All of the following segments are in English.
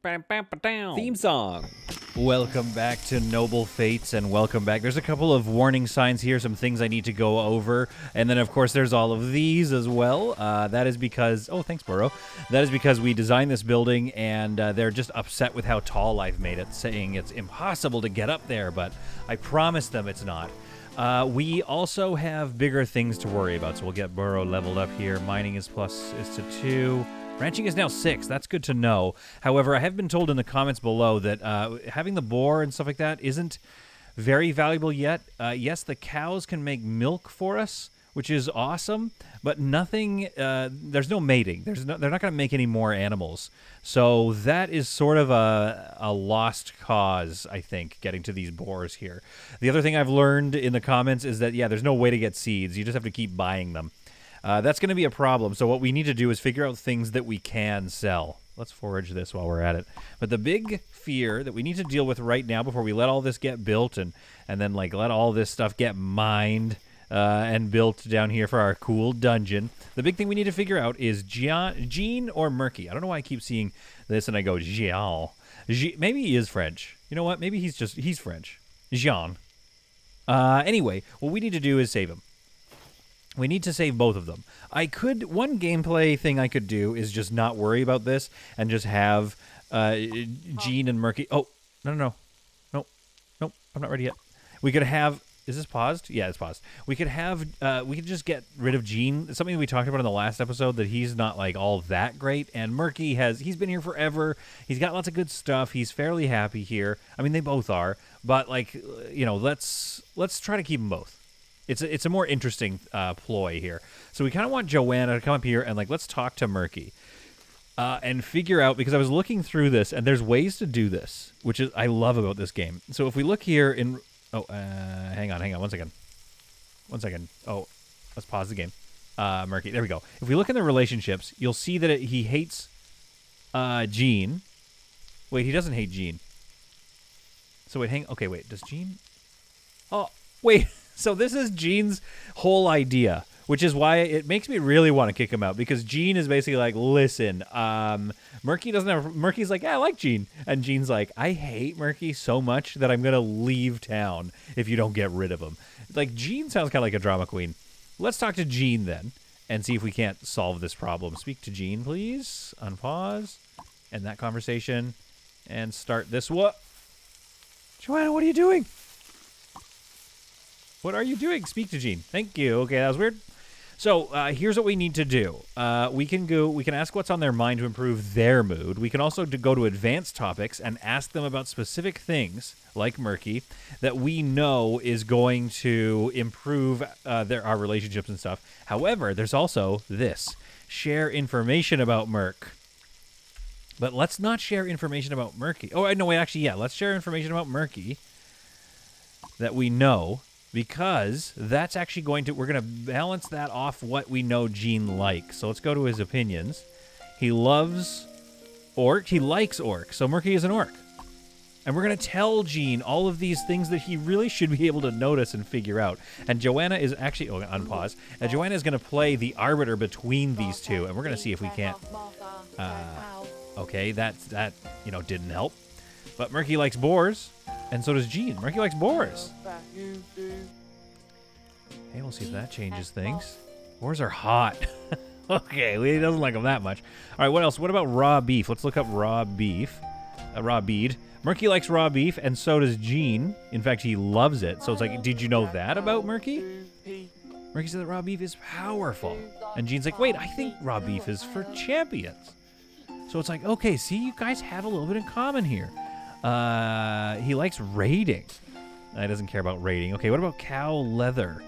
Theme song. Welcome back to Noble Fates, and welcome back. There's a couple of warning signs here, some things I need to go over, and then, of course, there's all of these as well. That is because... Oh, thanks, Burrow. That is because we designed this building, and they're just upset with how tall I've made it, saying it's impossible to get up there, but I promise them it's not. We also have bigger things to worry about, so we'll get Burrow leveled up here. Mining is to 2. Ranching is now 6. That's good to know. However, I have been told in the comments below that having the boar and stuff like that isn't very valuable yet. Yes, the cows can make milk for us, which is awesome, but nothing. There's no mating. They're not going to make any more animals. So that is sort of a lost cause, I think, getting to these boars here. The other thing I've learned in the comments is that, yeah, there's no way to get seeds. You just have to keep buying them. That's going to be a problem. So what we need to do is figure out things that we can sell. Let's forage this while we're at it. But the big fear that we need to deal with right now before we let all this get built and then like let all this stuff get mined and built down here for our cool dungeon, the big thing we need to figure out is Jean or Murky. I don't know why I keep seeing this and I go Jean. Maybe he is French. You know what? Maybe he's French. Jean. Anyway, what we need to do is save him. We need to save both of them. One gameplay thing I could do is just not worry about this and just have Jean and Murky. Oh, no, I'm not ready yet. We could have, is this paused? Yeah, it's paused. We could have, we could just get rid of Jean. It's something we talked about in the last episode, that he's not like all that great. And Murky he's been here forever. He's got lots of good stuff. He's fairly happy here. I mean, they both are. But like, you know, let's try to keep them both. It's a more interesting ploy here. So we kind of want Joanna to come up here and like let's talk to Murky and figure out, because I was looking through this and there's ways to do this, which is I love about this game. So if we look here in hang on 1 second. Oh, let's pause the game. Murky, there we go. If we look in the relationships, you'll see that he hates Jean. Wait, he doesn't hate Jean. So wait, okay, wait, does Jean? Oh, wait. So this is Jean's whole idea, which is why it makes me really want to kick him out, because Jean is basically like, listen, Murky's like, yeah, I like Jean. And Jean's like, I hate Murky so much that I'm going to leave town if you don't get rid of him. Like, Jean sounds kind of like a drama queen. Let's talk to Jean then and see if we can't solve this problem. Speak to Jean, please. Unpause. End that conversation and start this. What? Joanna, what are you doing? What are you doing? Speak to Jean. Thank you. Okay, that was weird. So here's what we need to do. We can ask what's on their mind to improve their mood. We can also go to advanced topics and ask them about specific things, like Murky, that we know is going to improve our relationships and stuff. However, there's also this. Share information about Murk. But let's not share information about Murky. Oh, no, wait, actually, yeah. Let's share information about Murky that we know, because that's actually we're going to balance that off what we know Jean likes. So let's go to his opinions. He loves orc. He likes orc. So Murky is an orc. And we're going to tell Jean all of these things that he really should be able to notice and figure out. And Joanna is actually, unpause. Joanna is going to play the arbiter between these two. And we're going to see if we can't, okay, that didn't help. But Murky likes boars. And so does Jean. Murky likes boars. Hey, we'll see if that changes things. Boars are hot. Okay, he doesn't like them that much. All right, what else? What about raw beef? Let's look up raw beef. Rabid. Murky likes raw beef, and so does Jean. In fact, he loves it. So it's like, did you know that about Murky? Murky said that raw beef is powerful. And Jean's like, wait, I think raw beef is for champions. So it's like, okay, see, you guys have a little bit in common here. He likes raiding. He doesn't care about raiding. Okay, what about cow leather?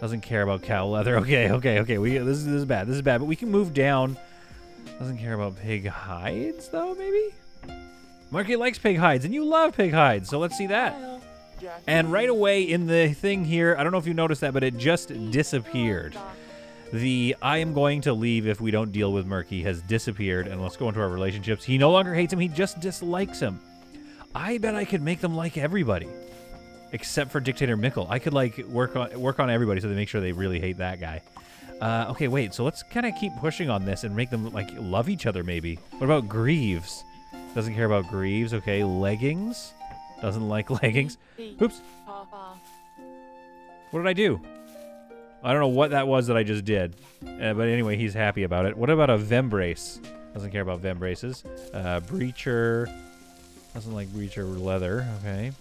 Doesn't care about cow leather. Okay. This is bad. This is bad. But we can move down. Doesn't care about pig hides, though, maybe? Murky likes pig hides, and you love pig hides, so let's see that. And right away in the thing here, I don't know if you noticed that, but it just disappeared. The I am going to leave if we don't deal with Murky has disappeared, and let's go into our relationships. He no longer hates him. He just dislikes him. I bet I could make them like everybody, except for Dictator Mickle. I could like work on everybody so they make sure they really hate that guy. Okay, wait. So let's kind of keep pushing on this and make them like love each other. Maybe. What about Greaves? Doesn't care about greaves. Okay, leggings. Doesn't like leggings. Oops. What did I do? I don't know what that was that I just did. But anyway, he's happy about it. What about a vembrace? Doesn't care about vembraces. Breacher. Doesn't like breacher leather. Okay.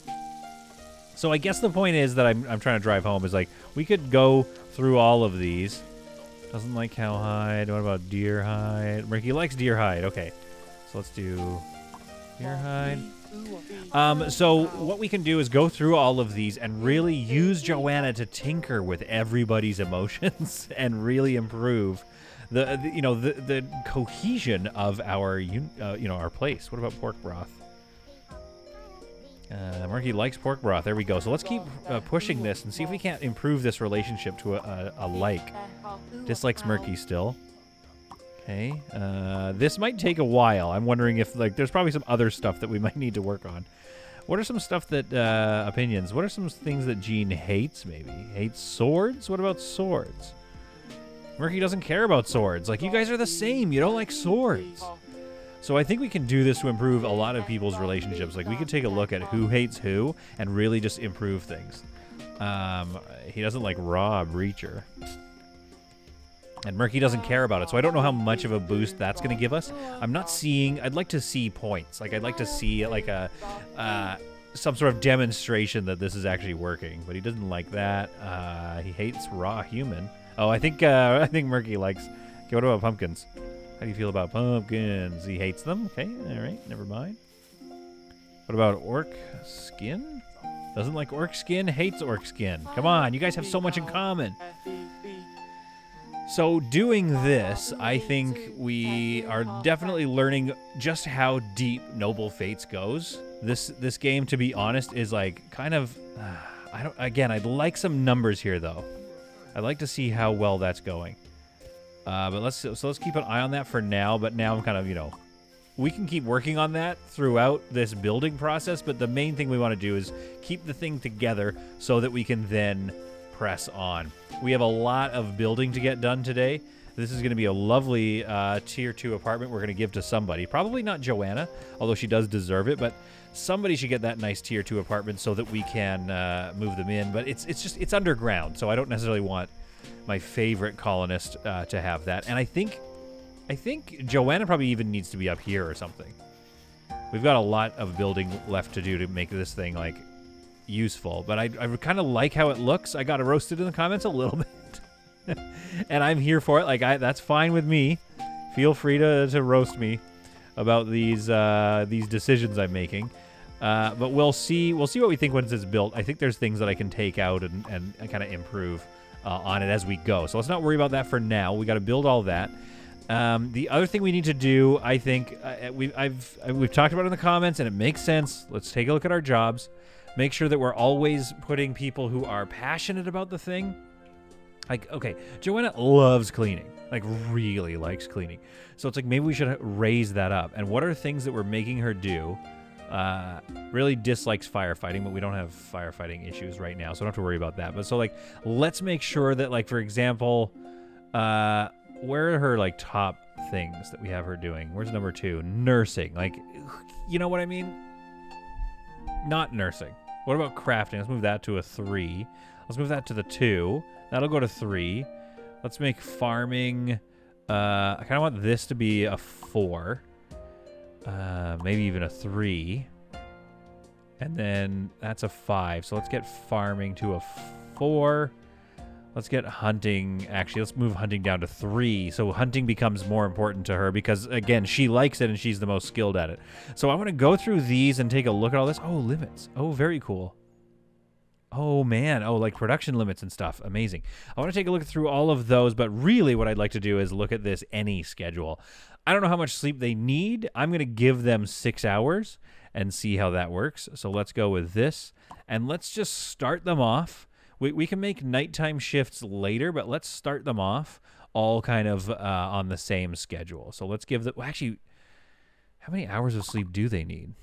So I guess the point is that I'm trying to drive home is like, we could go through all of these. Doesn't like cowhide. What about deer hide? Ricky likes deer hide. Okay. So let's do deer hide. So what we can do is go through all of these and really use Joanna to tinker with everybody's emotions and really improve the cohesion of our our place. What about pork broth? Murky likes pork broth. There we go. So let's keep pushing this and see if we can't improve this relationship to a like. Dislikes Murky still. Okay. This might take a while. I'm wondering if there's probably some other stuff that we might need to work on. What are some stuff that opinions? What are some things that Jean hates? Maybe hates swords. What about swords? Murky doesn't care about swords. Like, you guys are the same. You don't like swords. So I think we can do this to improve a lot of people's relationships. Like, we could take a look at who hates who and really just improve things. He doesn't like raw breacher. And Murky doesn't care about it, so I don't know how much of a boost that's going to give us. I'm not seeing... I'd like to see points. Like, I'd like to see, like, some sort of demonstration that this is actually working. But he doesn't like that. He hates raw human. Oh, I think Murky likes... Okay, what about pumpkins? How do you feel about pumpkins? He hates them. Okay, all right, never mind. What about orc skin? Doesn't like orc skin, hates orc skin. Come on, you guys have so much in common. So doing this, I think we are definitely learning just how deep Noble Fates goes. This game, to be honest, is like kind of... I'd like some numbers here, though. I'd like to see how well that's going. But let's keep an eye on that for now. But now I'm kind of, we can keep working on that throughout this building process. But the main thing we want to do is keep the thing together so that we can then press on. We have a lot of building to get done today. This is going to be a lovely tier 2 apartment we're going to give to somebody. Probably not Joanna, although she does deserve it. But somebody should get that nice tier 2 apartment so that we can move them in. But it's underground, so I don't necessarily want my favorite colonist to have that. And I think Joanna probably even needs to be up here or something. We've got a lot of building left to do to make this thing like useful, but I kind of like how it looks. I got roasted in the comments a little bit. And I'm here for it. Like, that's fine with me. Feel free to roast me about these decisions I'm making. But we'll see what we think once it's built. I think there's things that I can take out and kind of improve on it as we go. So let's not worry about that for now. We got to build all that. The other thing we need to do, I think, we've talked about it in the comments, and it makes sense. Let's take a look at our jobs. Make sure that we're always putting people who are passionate about the thing. Like, okay, Joanna loves cleaning. Like, really likes cleaning. So it's like, maybe we should raise that up. And what are things that we're making her do? Really dislikes firefighting, but we don't have firefighting issues right now, so I don't have to worry about that. But so, like, let's make sure that, like, for example, where are her, like, top things that we have her doing? Where's number 2? Nursing. Like, you know what I mean? Not nursing. What about crafting? Let's move that to a 3. Let's move that to the 2. That'll go to 3. Let's make farming... I kind of want this to be a 4. Maybe even a 3. And then that's a 5. So let's get farming to a 4. Let's get hunting. Actually, let's move hunting down to 3. So hunting becomes more important to her because, again, she likes it and she's the most skilled at it. So I want to go through these and take a look at all this. Oh, limits. Oh, very cool. Oh, man. Oh, like production limits and stuff. Amazing. I want to take a look through all of those, but really what I'd like to do is look at this any schedule. I don't know how much sleep they need. I'm going to give them 6 hours and see how that works. So let's go with this, and let's just start them off. We can make nighttime shifts later, but let's start them off all kind of on the same schedule. So let's give them... Well, actually, how many hours of sleep do they need?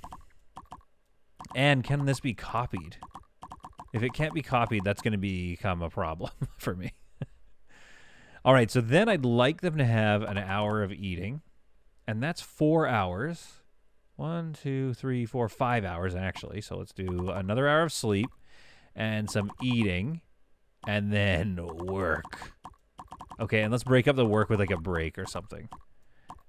And can this be copied? If it can't be copied, that's going to become a problem for me. All right, so then I'd like them to have an hour of eating, and that's 4 hours. 1, 2, 3, 4, 5 hours, actually. So let's do another hour of sleep and some eating and then work. Okay, and let's break up the work with like a break or something.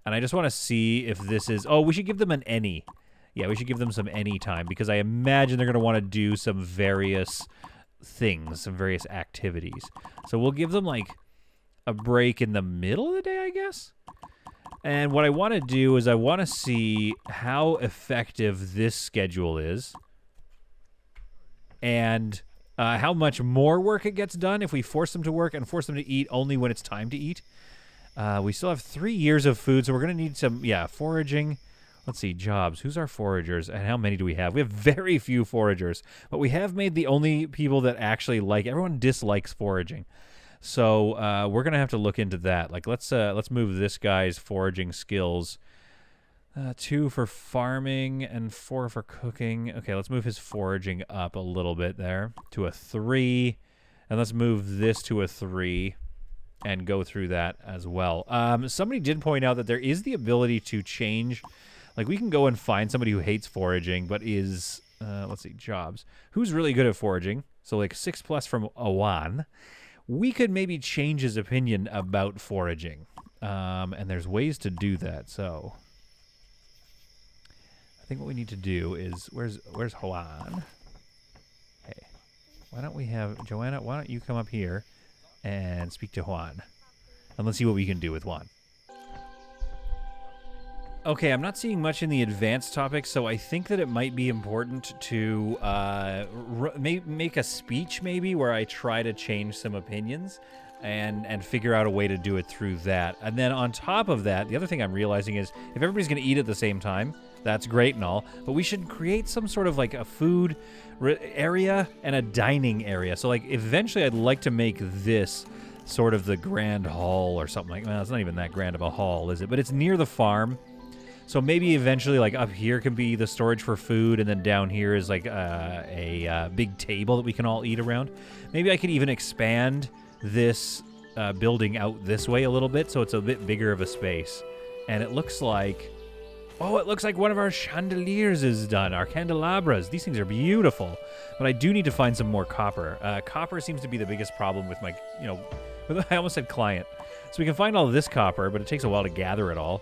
And I just want to see if this is... Oh, we should give them an any. Yeah, we should give them some any time because I imagine they're going to want to do some various things, some various activities. So we'll give them like a break in the middle of the day, I guess. And what I want to do is I want to see how effective this schedule is and how much more work it gets done if we force them to work and force them to eat only when it's time to eat. We still have 3 years of food, so we're going to need some, foraging. Let's see, jobs. Who's our foragers, and how many do we have? We have very few foragers, but we have made the only people that actually like. Everyone dislikes foraging, so we're going to have to look into that. Like, let's move this guy's foraging skills. 2 for farming and 4 for cooking. Okay, let's move his foraging up a little bit there to a 3, and let's move this to a 3. And go through that as well. Somebody did point out that there is the ability to change. Like, we can go and find somebody who hates foraging, but is, let's see, jobs. Who's really good at foraging? So, like, 6+ from Awan. We could maybe change his opinion about foraging. And there's ways to do that, so. I think what we need to do is, where's Juan? Hey, why don't we have, Joanna, why don't you come up here and speak to Juan. And let's see what we can do with Juan. Okay, I'm not seeing much in the advanced topics, so I think that it might be important to make a speech maybe where I try to change some opinions and figure out a way to do it through that. And then on top of that, the other thing I'm realizing is if everybody's going to eat at the same time, that's great and all, but we should create some sort of like a food area and a dining area. So like eventually I'd like to make this sort of the grand hall or something like that. Well, it's not even that grand of a hall, is it? But it's near the farm. So maybe eventually like up here can be the storage for food, and then down here is like a big table that we can all eat around. Maybe I could even expand this building out this way a little bit so it's a bit bigger of a space. And it looks like... Oh, it looks like one of our chandeliers is done. Our candelabras. These things are beautiful. But I do need to find some more copper. Copper seems to be the biggest problem with my, I almost said client. So we can find all of this copper, but it takes a while to gather it all.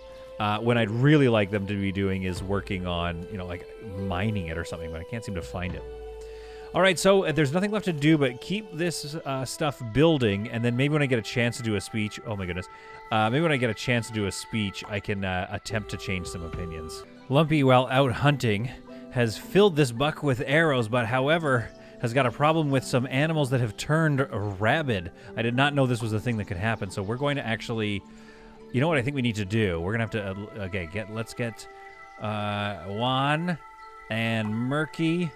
When I'd really like them to be doing is working on, like mining it or something, but I can't seem to find it. All right, so there's nothing left to do but keep this stuff building, and then maybe when I get a chance to do a speech, oh my goodness, maybe when I get a chance to do a speech, I can attempt to change some opinions. Lumpy, while out hunting, has filled this buck with arrows, but however, has got a problem with some animals that have turned rabid. I did not know this was a thing that could happen, so we're going to actually, you know what I think we need to do? We're going to have to, let's get Juan and Murky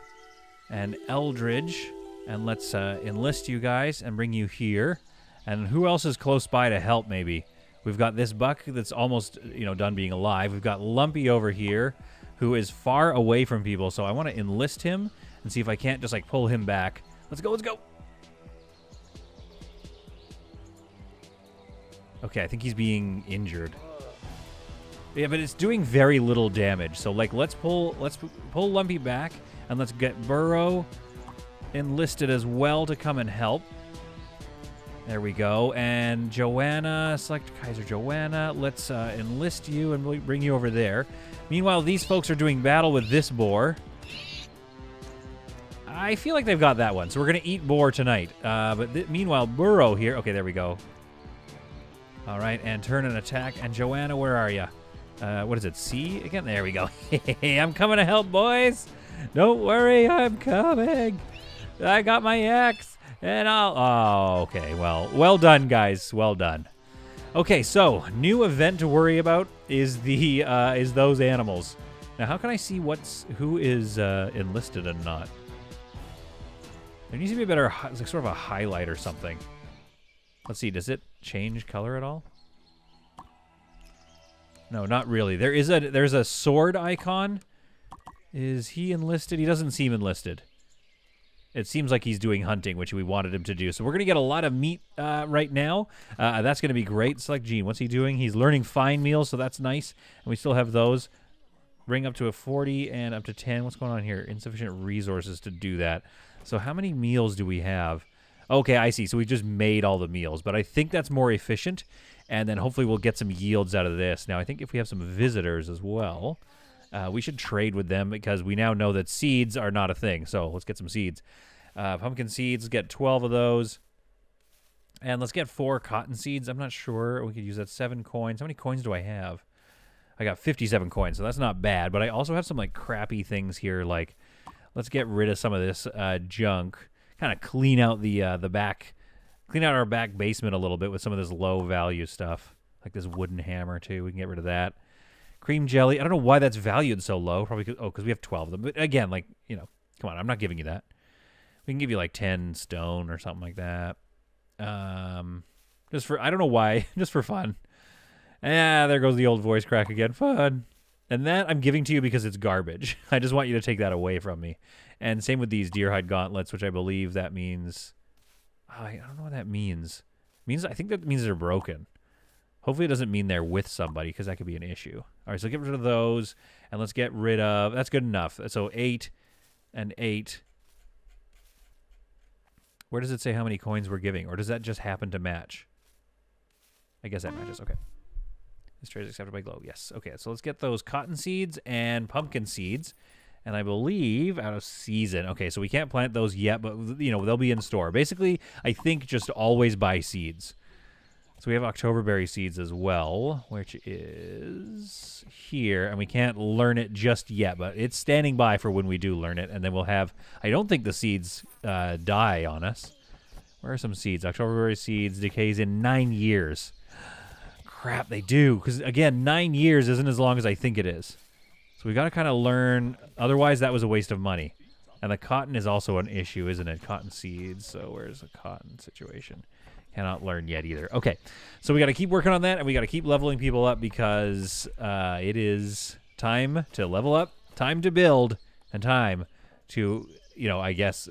and Eldritch, and let's enlist you guys and bring you here. And who else is close by to help, maybe? We've got this buck that's almost, done being alive. We've got Lumpy over here, who is far away from people, so I want to enlist him and see if I can't just, pull him back. Let's go, let's go! Okay, I think he's being injured. Yeah, but it's doing very little damage, so, let's pull Lumpy back, and let's get Burrow enlisted as well to come and help. There we go. And Joanna, select Kaiser Joanna. Let's enlist you and we'll bring you over there. Meanwhile, these folks are doing battle with this boar. I feel like they've got that one, so we're going to eat boar tonight. But meanwhile, Burrow here. Okay, there we go. All right, and turn and attack. And Joanna, where are you? What is it, C again? There we go. Hey, I'm coming to help, boys. Don't worry, I'm coming. I got my axe, and oh, okay. Well done, guys. Well done. Okay, so new event to worry about is those animals. Now, how can I see who is enlisted and not? There needs to be a better, sort of a highlight or something. Let's see. Does it change color at all? No, not really. There's a sword icon. Is he enlisted? He doesn't seem enlisted. It seems like he's doing hunting, which we wanted him to do. So we're going to get a lot of meat right now. That's going to be great. Select Gene. What's he doing? He's learning fine meals, so that's nice. And we still have those. bring up to a 40 and up to 10. What's going on here? Insufficient resources to do that. So how many meals do we have? Okay, I see. So we just made all the meals, but I think that's more efficient, and then hopefully we'll get some yields out of this. Now, I think if we have some visitors as well, we should trade with them because we now know that seeds are not a thing. So let's get some seeds. Pumpkin seeds, let's get 12 of those. And let's get 4 cotton seeds. I'm not sure. We could use that 7 coins. How many coins do I have? I got 57 coins, so that's not bad. But I also have some like crappy things here. Like, let's get rid of some of this junk. Kind of clean out the back, clean out our back basement a little bit with some of this low value stuff, like this wooden hammer too. We can get rid of that. Cream jelly. I don't know why that's valued so low. Probably because we have 12 of them. But again, like, you know, come on, I'm not giving you that. We can give you like 10 stone or something like that. Just for, I don't know why, just for fun. There goes the old voice crack again. Fun. And that I'm giving to you because it's garbage. I just want you to take that away from me. And same with these deerhide gauntlets, which I believe that means... I don't know what that means. I think that means they're broken. Hopefully it doesn't mean they're with somebody, because that could be an issue. All right, so get rid of those, and let's get rid of... That's good enough. So 8 and 8. Where does it say how many coins we're giving? Or does that just happen to match? I guess that matches. Okay. This trade is accepted by Glow. Yes. Okay, so let's get those cotton seeds and pumpkin seeds. And I believe out of season. Okay, so we can't plant those yet, but, you know, they'll be in store. Basically, I think just always buy seeds. So we have Octoberberry seeds as well, which is here. And we can't learn it just yet, but it's standing by for when we do learn it. And then we'll have... I don't think the seeds die on us. Where are some seeds? Octoberberry seeds decays in 9 years. Crap, they do. Because, again, 9 years isn't as long as I think it is. So we got to kind of learn. Otherwise, that was a waste of money. And the cotton is also an issue, isn't it? Cotton seeds. So where's the cotton situation? Cannot learn yet either. Okay, so we got to keep working on that, and we got to keep leveling people up because it is time to level up, time to build, and time to, you know, I guess,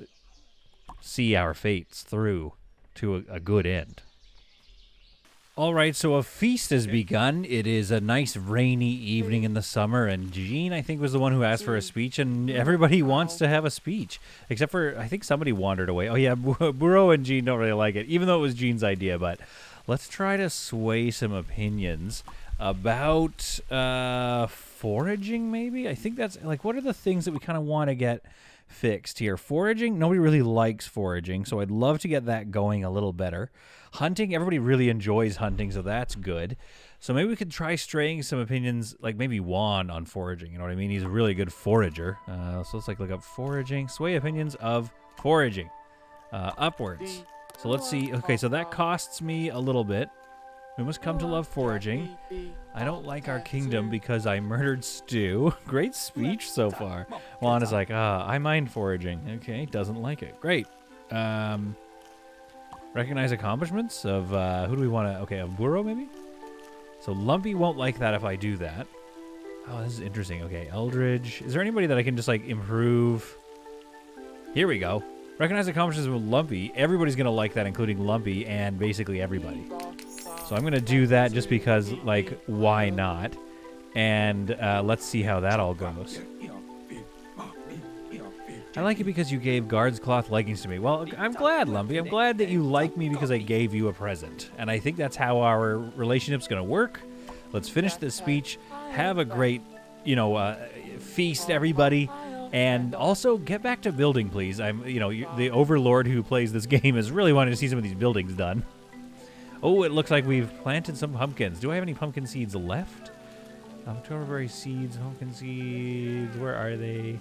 see our fates through to a good end. All right, so a feast has begun. It is a nice rainy evening in the summer, and Jean, I think, was the one who asked for a speech, and everybody wants to have a speech, except for, I think somebody wandered away. Oh, yeah, Burrow and Jean don't really like it, even though it was Jean's idea, but let's try to sway some opinions about foraging, maybe? I think that's, like, what are the things that we kind of want to get fixed here? Foraging, nobody really likes foraging, so I'd love to get that going a little better. Hunting, everybody really enjoys hunting, so that's good. So maybe we could try straying some opinions, like maybe Juan on foraging, you know what I mean? He's a really good forager. So let's like look up foraging, sway opinions of foraging, upwards. So let's see. Okay, so that costs me a little bit. We must come to love foraging. I don't like our kingdom because I murdered Stu. Great speech so far. Juan is like, I mind foraging. Okay, doesn't like it. Great. Recognize accomplishments of, who do we want to, okay, of Burrow maybe? So Lumpy won't like that if I do that. Oh, this is interesting. Okay, Eldritch. Is there anybody that I can just, like, improve? Here we go. Recognize accomplishments with Lumpy. Everybody's going to like that, including Lumpy and basically everybody. So I'm going to do that just because, like, why not? And let's see how that all goes. I like it because you gave guards cloth leggings to me. Well, I'm glad, Lumpy. I'm glad that you like me because I gave you a present. And I think that's how our relationship's going to work. Let's finish this speech. Have a great, you know, feast, everybody. And also, get back to building, please. The overlord who plays this game is really wanting to see some of these buildings done. Oh, it looks like we've planted some pumpkins. Do I have any pumpkin seeds left? Octoberberry seeds, pumpkin seeds. Where are they?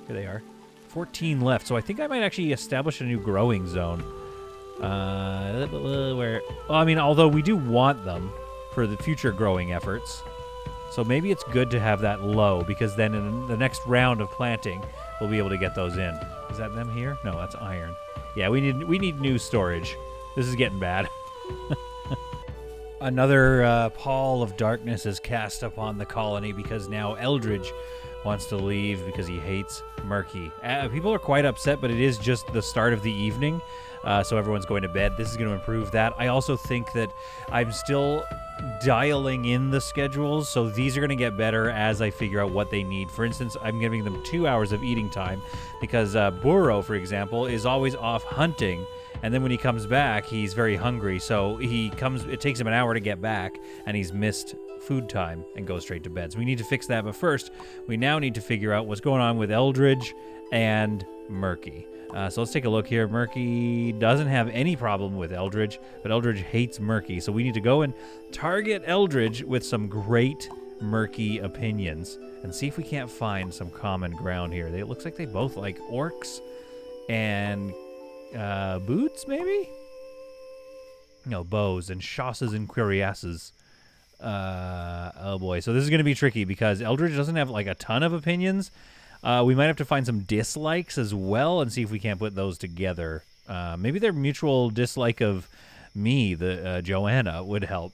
Here they are. 14 left, so I think I might actually establish a new growing zone. Where? Well, I mean, although we do want them for the future growing efforts, so maybe it's good to have that low because then in the next round of planting, we'll be able to get those in. Is that them here? No, that's iron. Yeah, we need new storage. This is getting bad. Another pall of darkness is cast upon the colony because now Eldritch wants to leave because he hates Murky. People are quite upset, but it is just the start of the evening, so everyone's going to bed. This is going to improve that. I also think that I'm still dialing in the schedules, so these are going to get better as I figure out what they need. For instance, I'm giving them 2 hours of eating time because Burro, for example, is always off hunting, and then when he comes back, he's very hungry, so it takes him an hour to get back, and he's missed food time and goes straight to bed. So we need to fix that, but first, we now need to figure out what's going on with Eldritch and Murky. So let's take a look here. Murky doesn't have any problem with Eldritch, but Eldritch hates Murky. So we need to go and target Eldritch with some great Murky opinions and see if we can't find some common ground here. It looks like they both like orcs and boots, maybe? No, bows and shosses and cuirasses. Oh boy. So this is going to be tricky because Eldritch doesn't have like a ton of opinions. We might have to find some dislikes as well and see if we can't put those together. Maybe their mutual dislike of me, the Joanna, would help.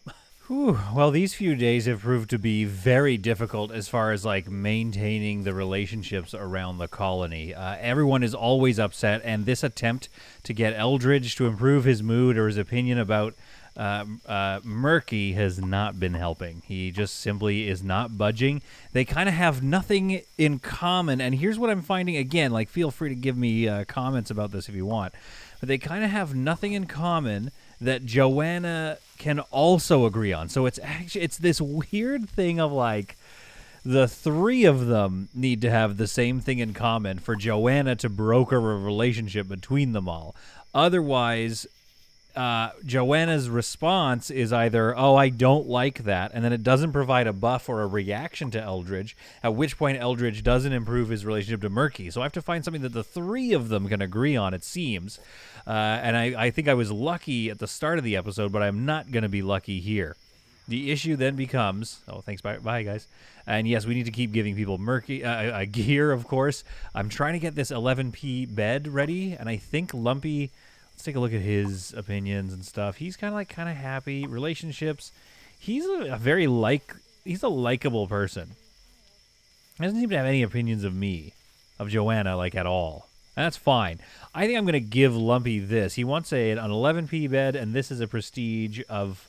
Whew. Well, these few days have proved to be very difficult as far as like maintaining the relationships around the colony. Everyone is always upset, and this attempt to get Eldridge to improve his mood or his opinion about Murky has not been helping. He just simply is not budging. They kind of have nothing in common, and here's what I'm finding again, like feel free to give me comments about this if you want, but they kind of have nothing in common that Joanna can also agree on. So it's this weird thing of like the three of them need to have the same thing in common for Joanna to broker a relationship between them all. Otherwise, Joanna's response is either, oh, I don't like that, and then it doesn't provide a buff or a reaction to Eldridge, at which point Eldridge doesn't improve his relationship to Murky. So I have to find something that the three of them can agree on, it seems. And I think I was lucky at the start of the episode, but I'm not going to be lucky here. The issue then becomes, oh, thanks, bye guys. And yes, we need to keep giving people Murky gear, of course. I'm trying to get this 11p bed ready, and I think Lumpy... Let's take a look at his opinions and stuff. He's kind of happy. Relationships. He's he's a likable person. He doesn't seem to have any opinions of me, of Joanna, like at all. And that's fine. I think I'm going to give Lumpy this. He wants an 11p bed, and this is a prestige of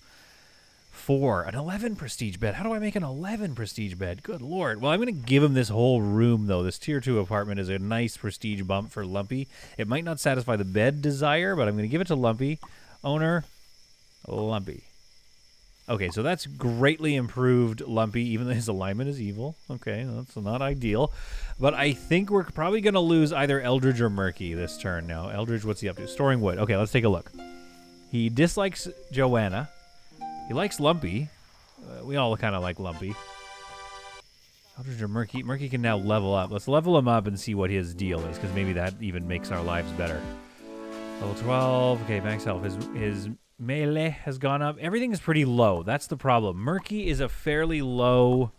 4. An 11 prestige bed. How do I make an 11 prestige bed? Good Lord. Well, I'm going to give him this whole room, though. This Tier 2 apartment is a nice prestige bump for Lumpy. It might not satisfy the bed desire, but I'm going to give it to Lumpy. Owner, Lumpy. Okay, so that's greatly improved Lumpy, even though his alignment is evil. Okay, that's not ideal. But I think we're probably going to lose either Eldridge or Murky this turn now. Eldridge, what's he up to? Storing wood. Okay, let's take a look. He dislikes Joanna. He likes Lumpy. We all kind of like Lumpy. Eldridge or Murky? Murky can now level up. Let's level him up and see what his deal is, because maybe that even makes our lives better. Level 12. Okay, max health. His melee has gone up. Everything is pretty low. That's the problem. Murky is a fairly low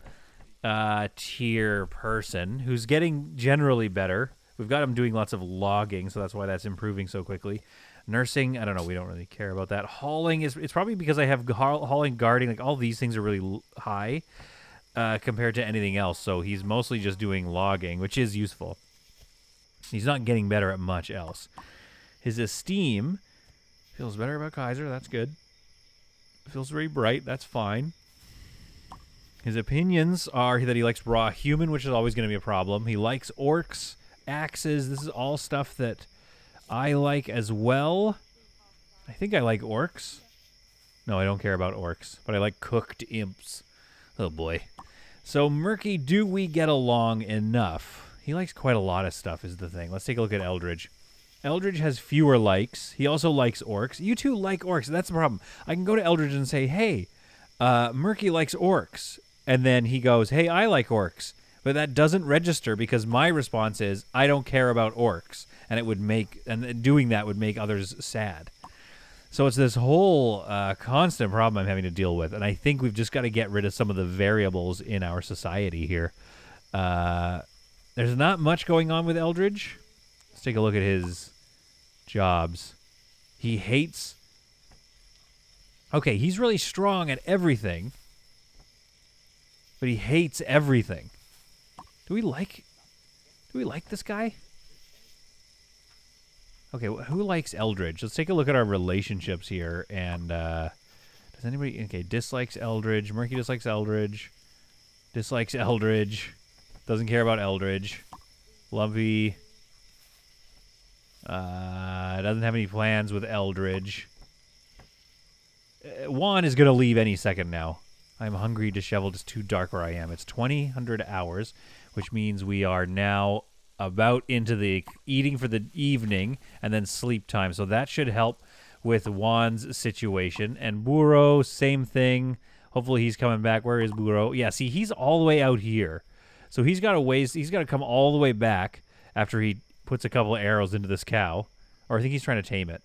tier person who's getting generally better. We've got him doing lots of logging, so that's why that's improving so quickly. Nursing, I don't know. We don't really care about that. Hauling it's probably because I have hauling, guarding. Like all these things are really high compared to anything else. So he's mostly just doing logging, which is useful. He's not getting better at much else. His esteem feels better about Kaiser. That's good. Feels very bright. That's fine. His opinions are that he likes raw human, which is always going to be a problem. He likes orcs, axes. This is all stuff that I like as well. I think I like orcs. No, I don't care about orcs, but I like cooked imps. Oh boy. So Murky, do we get along enough? He likes quite a lot of stuff is the thing. Let's take a look at Eldridge. Eldridge has fewer likes. He also likes orcs. You two like orcs. That's the problem. I can go to Eldridge and say, hey, Murky likes orcs. And then he goes, hey, I like orcs. But that doesn't register because my response is, I don't care about orcs. And doing that would make others sad. So it's this whole constant problem I'm having to deal with. And I think we've just got to get rid of some of the variables in our society here. There's not much going on with Eldridge. Let's take a look at his jobs. He hates... Okay, he's really strong at everything. But he hates everything. Do we like this guy? Okay, who likes Eldridge? Let's take a look at our relationships here. And does Does anybody... Okay, dislikes Eldritch. Murky dislikes Eldritch. Dislikes Eldritch. Doesn't care about Eldritch. Lumpy... doesn't have any plans with Eldritch. Juan is going to leave any second now. I'm hungry, disheveled. It's too dark where I am. It's 2000 hours, which means we are now about into the eating for the evening and then sleep time. So that should help with Juan's situation. And Burro, same thing. Hopefully he's coming back. Where is Burro? Yeah, see, he's all the way out here. So he's got to come all the way back after he puts a couple of arrows into this cow. Or I think he's trying to tame it.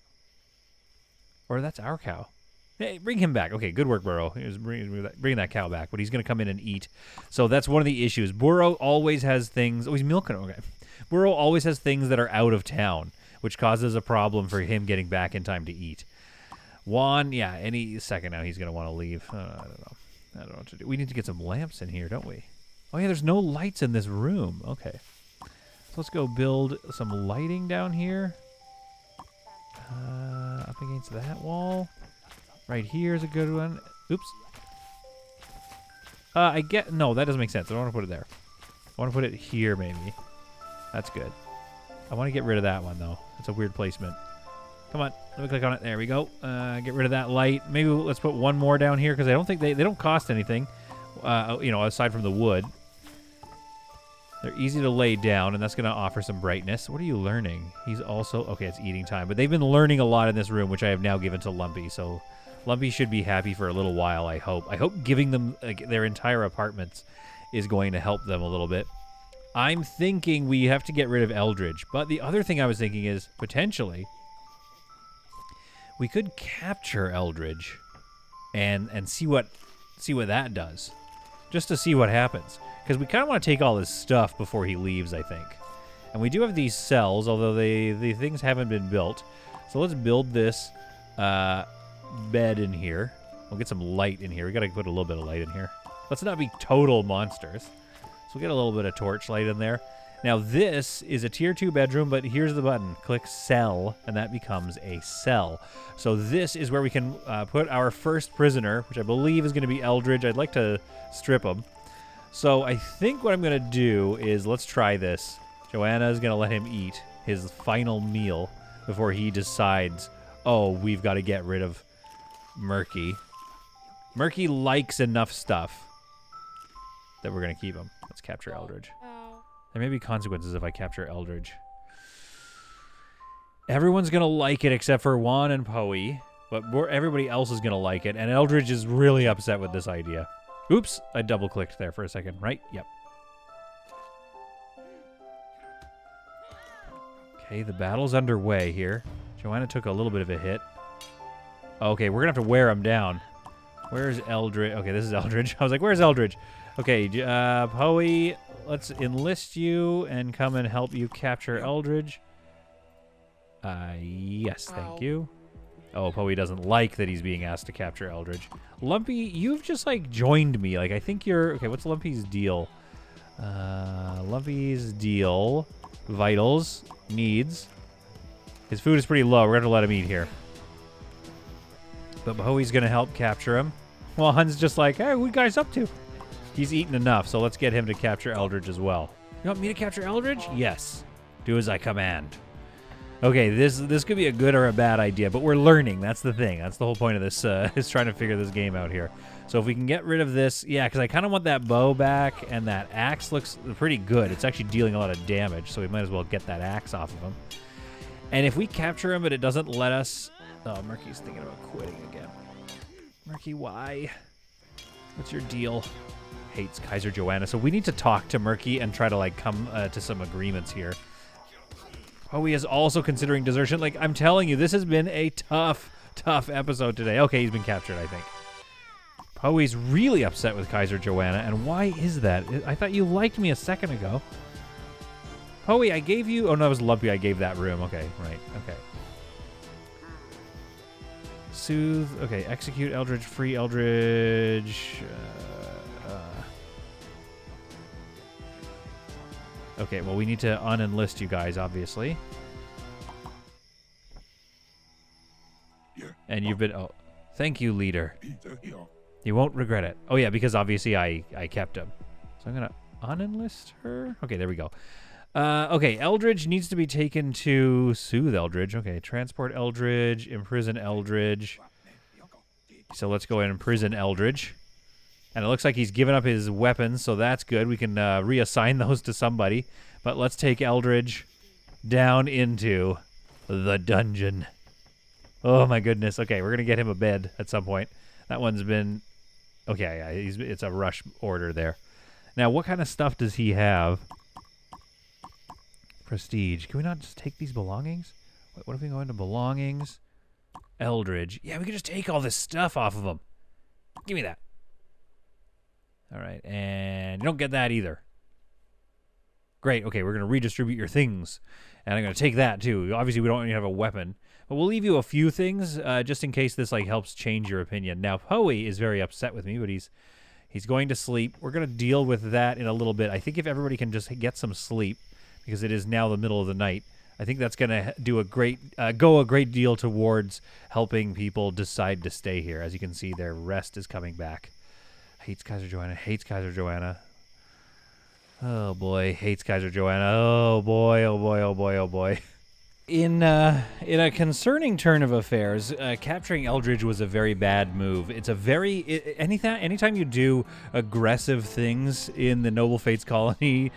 Or that's our cow. Hey, bring him back. Okay, good work, Burro. He was bringing that cow back, but he's going to come in and eat. So that's one of the issues. Burro always has things... Oh, he's milking it. Okay. Burro always has things that are out of town, which causes a problem for him getting back in time to eat. Juan, yeah, any second now he's going to want to leave. I don't know. I don't know what to do. We need to get some lamps in here, don't we? Oh, yeah, there's no lights in this room. Okay. So let's go build some lighting down here. Up against that wall. Right here is a good one. Oops. No, that doesn't make sense. I don't want to put it there. I want to put it here, maybe. That's good. I want to get rid of that one, though. It's a weird placement. Come on. Let me click on it. There we go. Get rid of that light. Maybe let's put one more down here, because I don't think they don't cost anything, aside from the wood. They're easy to lay down, and that's going to offer some brightness. What are you learning? He's also... Okay, it's eating time. But they've been learning a lot in this room, which I have now given to Lumpy, so... Lumpy should be happy for a little while, I hope. I hope giving them their entire apartments is going to help them a little bit. I'm thinking we have to get rid of Eldritch. But the other thing I was thinking is, potentially, we could capture Eldritch and see what that does. Just to see what happens. Because we kind of want to take all his stuff before he leaves, I think. And we do have these cells, although the things haven't been built. So let's build this... bed in here. We'll get some light in here. We got to put a little bit of light in here. Let's not be total monsters. So we'll get a little bit of torchlight in there. Now this is a tier 2 bedroom, but here's the button. Click cell, and that becomes a cell. So this is where we can put our first prisoner, which I believe is going to be Eldritch. I'd like to strip him. So I think what I'm going to do is, let's try this. Joanna is going to let him eat his final meal before he decides, oh, we've got to get rid of Murky. Murky likes enough stuff that we're going to keep him. Let's capture Eldritch. There may be consequences if I capture Eldritch. Everyone's going to like it except for Juan and Poe, but everybody else is going to like it, and Eldritch is really upset with this idea. Oops, I double-clicked there for a second, right? Yep. Okay, the battle's underway here. Joanna took a little bit of a hit. Okay, we're going to have to wear him down. Where's Eldritch? Okay, this is Eldritch. I was like, where's Eldritch? Okay, Poe, let's enlist you and come and help you capture Eldritch. Yes, thank you. Oh, Poe doesn't like that he's being asked to capture Eldritch. Lumpy, you've just, like, joined me. Like, I think you're... Okay, what's Lumpy's deal? Lumpy's deal... Vitals. Needs. His food is pretty low. We're going to let him eat here. But Poe's going to help capture him. Well, Hun's just like, hey, what are you guys up to? He's eaten enough, so let's get him to capture Eldritch as well. You want me to capture Eldritch? Yes. Do as I command. Okay, this could be a good or a bad idea, but we're learning. That's the thing. That's the whole point of this, is trying to figure this game out here. So if we can get rid of this, yeah, because I kind of want that bow back, and that axe looks pretty good. It's actually dealing a lot of damage, so we might as well get that axe off of him. And if we capture him, but it doesn't let us... Oh, Murky's thinking about quitting again. Murky, why? What's your deal? Hates Kaiser Joanna. So we need to talk to Murky and try to, like, come to some agreements here. Oh, he is also considering desertion. Like, I'm telling you, this has been a tough episode today. Okay, he's been captured, I think. Poe's really upset with Kaiser Joanna, and why is that? I thought you liked me a second ago. Poe, I gave you... Oh, no, it was Lumpy I gave that room. Okay, right, okay. Soothe. Okay, execute Eldritch, free Eldritch. Okay, well, we need to unenlist you guys, obviously. And you've been... Oh, Thank you, leader. You won't regret it. Oh, yeah, because obviously I kept him. So I'm going to unenlist her. Okay, there we go. Okay, Eldritch needs to be taken to soothe Eldritch. Okay, transport Eldritch, imprison Eldritch. So let's go and imprison Eldritch. And it looks like he's given up his weapons, so that's good. We can reassign those to somebody. But let's take Eldritch down into the dungeon. Oh, my goodness. Okay, we're going to get him a bed at some point. That one's been... Okay, yeah, it's a rush order there. Now, what kind of stuff does he have? Prestige. Can we not just take these belongings? Wait, what if we go into belongings? Eldritch. Yeah, we can just take all this stuff off of him. Give me that. All right, and you don't get that either. Great, okay, we're going to redistribute your things. And I'm going to take that, too. Obviously, we don't even have a weapon. But we'll leave you a few things, just in case this, like, helps change your opinion. Now, Poe is very upset with me, but he's going to sleep. We're going to deal with that in a little bit. I think if everybody can just get some sleep, because it is now the middle of the night, I think that's going to do go a great deal towards helping people decide to stay here. As you can see, their rest is coming back. Hates Kaiser Joanna, hates Kaiser Joanna. Oh, boy, hates Kaiser Joanna. Oh, boy, oh, boy, oh, boy, oh, boy. In a concerning turn of affairs, capturing Eldritch was a very bad move. It's a very... anytime you do aggressive things in the Noble Fates Colony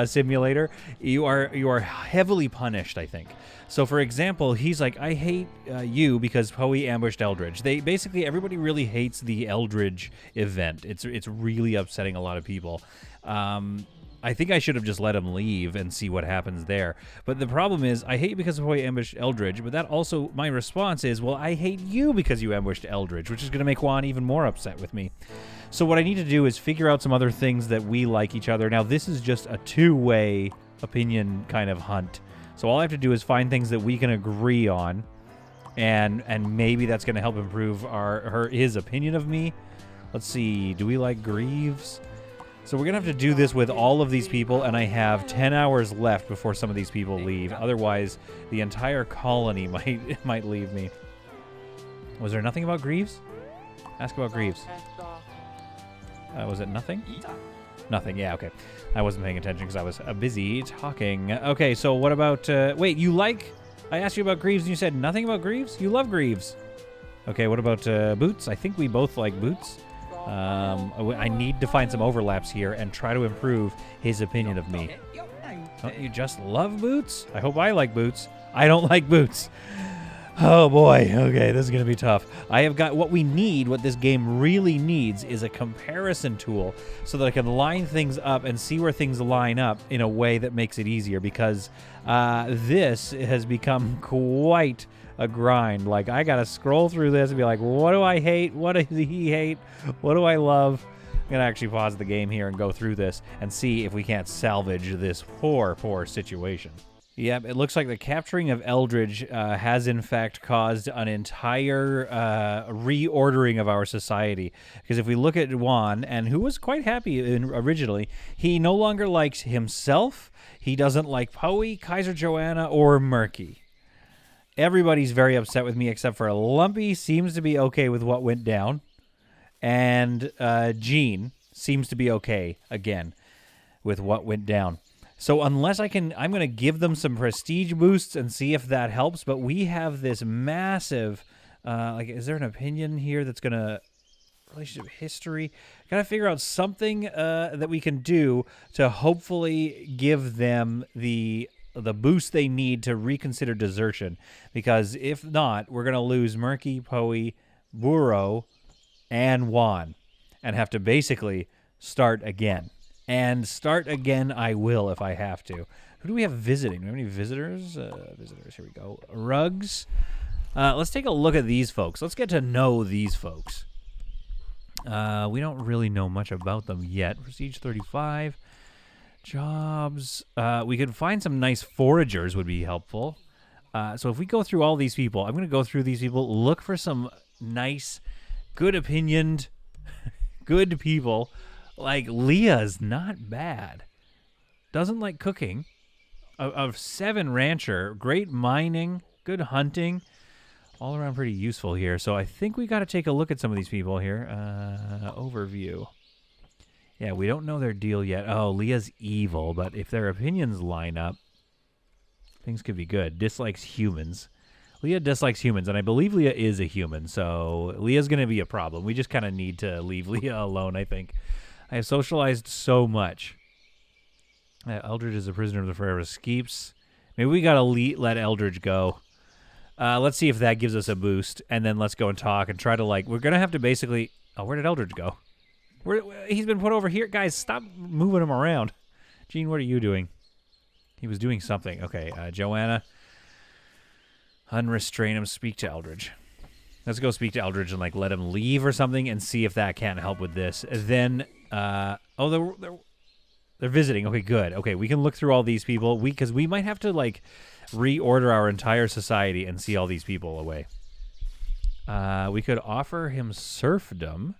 simulator, you are heavily punished, I think. So, for example, he's like, I hate you because Poe ambushed Eldritch. Everybody really hates the Eldritch event. It's really upsetting a lot of people. I think I should have just let him leave and see what happens there. But the problem is, I hate you because Poe ambushed Eldritch, but that also, my response is, well, I hate you because you ambushed Eldritch, which is going to make Juan even more upset with me. So what I need to do is figure out some other things that we like each other. Now, this is just a two-way opinion kind of hunt. So all I have to do is find things that we can agree on, and maybe that's going to help improve his opinion of me. Let's see, do we like Greaves? So we're going to have to do this with all of these people, and I have 10 hours left before some of these people leave. Otherwise, the entire colony might leave me. Was there nothing about Greaves? Ask about Greaves. Was it nothing? Nothing, yeah, okay. I wasn't paying attention because I was busy talking. Okay, so what about... wait, you like... I asked you about Greaves and you said nothing about Greaves? You love Greaves. Okay, what about Boots? I think we both like Boots. I need to find some overlaps here and try to improve his opinion of me. Don't you just love Boots? I hope I like Boots. I don't like Boots. Oh boy, okay, this is going to be tough. I have got what we need, what this game really needs, is a comparison tool so that I can line things up and see where things line up in a way that makes it easier, because this has become quite a grind. Like, I gotta scroll through this and be like, what do I hate? What does he hate? What do I love? I'm gonna actually pause the game here and go through this and see if we can't salvage this poor situation. Yep, it looks like the capturing of Eldritch has in fact caused an entire reordering of our society. Because if we look at Juan, and who was quite happy originally, he no longer likes himself, he doesn't like Poe, Kaiser Joanna, or Murky. Everybody's very upset with me except for Lumpy seems to be okay with what went down. And Jean seems to be okay, again, with what went down. So unless I'm going to give them some prestige boosts and see if that helps. But we have this massive, is there an opinion here that's going to, relationship history? Got to figure out something that we can do to hopefully give them the boost they need to reconsider desertion. Because if not, we're going to lose Murky, Poe, Burrow, and Juan. And have to basically start again. And start again I will if I have to. Who do we have visiting? Do we have any visitors? Visitors, here we go. Rugs. Let's take a look at these folks. Let's get to know these folks. We don't really know much about them yet. Prestige 35. Jobs. We could find some nice foragers would be helpful. So if we go through all these people, I'm going to go through these people, look for some nice, good opinioned, good people. Like, Leah's not bad. Doesn't like cooking. Of 7 rancher, great mining, good hunting. all around pretty useful here. So I think we got to take a look at some of these people here. Overview. Yeah, we don't know their deal yet. Oh, Leah's evil, but if their opinions line up, things could be good. Dislikes humans. Leah dislikes humans, and I believe Leah is a human, so Leah's going to be a problem. We just kind of need to leave Leah alone, I think. I have socialized so much. Eldritch is a prisoner of the forever keeps. Maybe we got to let Eldritch go. Let's see if that gives us a boost, and then let's go and talk and try to, like, we're going to have to basically... Oh, where did Eldritch go? He's been put over here. Guys, stop moving him around. Gene, what are you doing? He was doing something. Okay, Joanna. Unrestrain him. Speak to Eldritch. Let's go speak to Eldritch and, like, let him leave or something and see if that can't help with this. And then, oh, they're visiting. Okay, good. Okay, we can look through all these people. Because we might have to, like, reorder our entire society and see all these people away. We could offer him serfdom.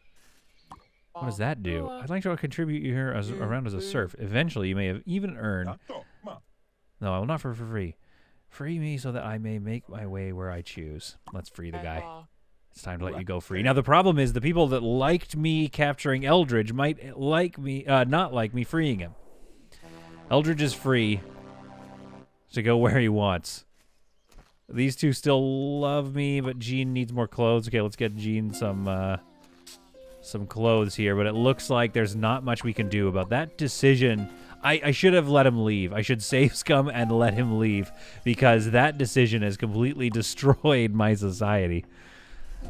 What does that do? I'd like to contribute you here around as a serf. Eventually, you may have even earned... No, I will not for free. Free me so that I may make my way where I choose. Let's free the guy. It's time to let you go free. Now, the problem is the people that liked me capturing Eldritch might like me, not like me freeing him. Eldritch is free to go where he wants. These two still love me, but Gene needs more clothes. Okay, let's get Gene some clothes here, but it looks like there's not much we can do about that decision. I should have let him leave. I should save Scum and let him leave, because that decision has completely destroyed my society.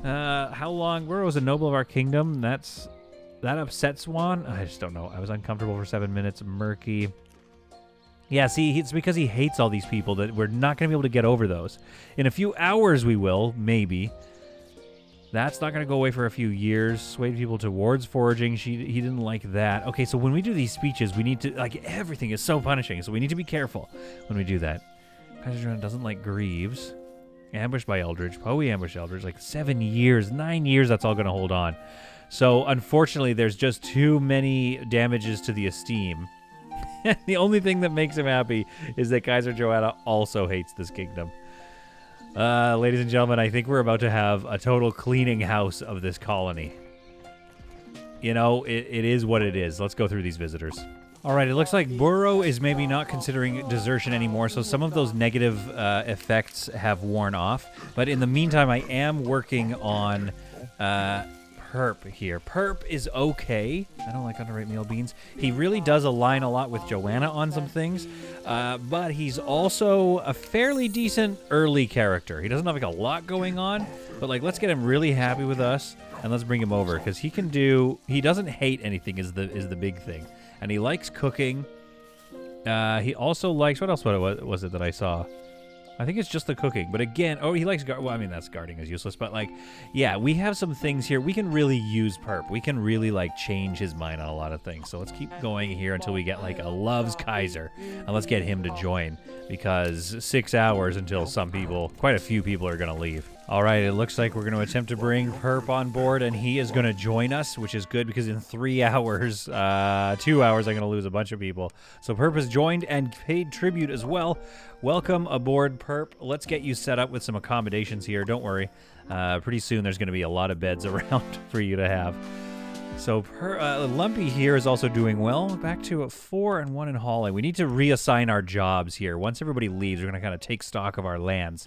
How long? Where was a noble of our kingdom? That upset Swan? I just don't know. I was uncomfortable for 7 minutes. Murky. Yeah, see, it's because he hates all these people that we're not going to be able to get over those. In a few hours we will, maybe. That's not going to go away for a few years. Swayed people towards foraging. He didn't like that. Okay, so when we do these speeches, we need to, like, everything is so punishing, so we need to be careful when we do that. Kaiser doesn't like Greaves. Ambushed by Eldritch. Poe ambushed Eldritch. Like 7 years, 9 years, that's all going to hold on. So, unfortunately, there's just too many damages to the esteem. The only thing that makes him happy is that Kaiser Joanna also hates this kingdom. Ladies and gentlemen, I think we're about to have a total cleaning house of this colony. You know, it is what it is. Let's go through these visitors. All right, it looks like Burrow is maybe not considering desertion anymore, so some of those negative effects have worn off. But in the meantime, I am working on Perp here. Perp is okay. I don't like underrate meal beans. He really does align a lot with Joanna on some things, but he's also a fairly decent early character. He doesn't have like a lot going on, but like let's get him really happy with us and let's bring him over because he can do. He doesn't hate anything is the big thing, and he likes cooking. He also likes what else? What was it that I saw? I think it's just the cooking. But again, oh, he likes well, I mean, that's guarding is useless. But, like, yeah, we have some things here. We can really use Perp. We can really, like, change his mind on a lot of things. So let's keep going here until we get, like, a Loves Kaiser. And let's get him to join. Because 6 hours until quite a few people are going to leave. All right, it looks like we're going to attempt to bring Perp on board. And he is going to join us, which is good because in 3 hours, 2 hours, I'm going to lose a bunch of people. So Perp has joined and paid tribute as well. Welcome aboard, Perp. Let's get you set up with some accommodations here. Don't worry. Pretty soon there's going to be a lot of beds around for you to have. So Lumpy here is also doing well. Back to 4 and 1 in hauling. We need to reassign our jobs here. Once everybody leaves, we're going to kind of take stock of our lands.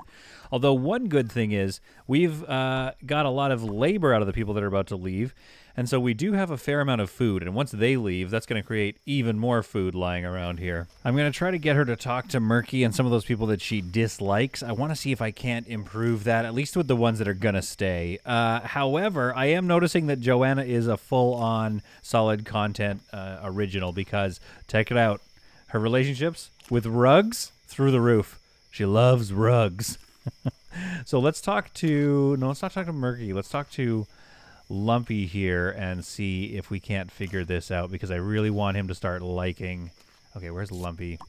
Although one good thing is we've got a lot of labor out of the people that are about to leave. And so we do have a fair amount of food, and once they leave, that's going to create even more food lying around here. I'm going to try to get her to talk to Murky and some of those people that she dislikes. I want to see if I can't improve that, at least with the ones that are going to stay. However, I am noticing that Joanna is a full-on solid content original because, check it out, her relationships with rugs, through the roof. She loves rugs. So let's talk to, no, let's not talk to Murky. Let's talk to Lumpy here and see if we can't figure this out because I really want him to start liking. Okay, where's Lumpy?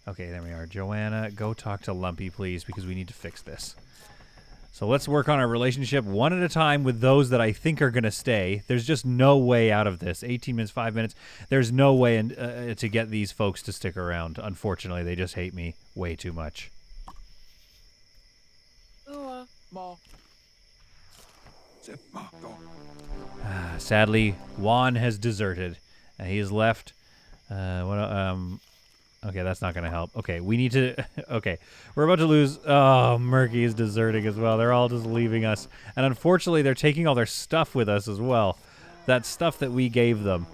Okay, there we are. Joanna, go talk to Lumpy, please, because we need to fix this. So let's work on our relationship one at a time with those that I think are going to stay. There's just no way out of this. 18 minutes, 5 minutes. There's no way to get these folks to stick around. Unfortunately, they just hate me way too much. Sadly, Juan has deserted. He is left. Okay, that's not going to help. Okay, we need to... Okay, we're about to lose... Oh, Murky is deserting as well. They're all just leaving us. And unfortunately, they're taking all their stuff with us as well. That stuff that we gave them.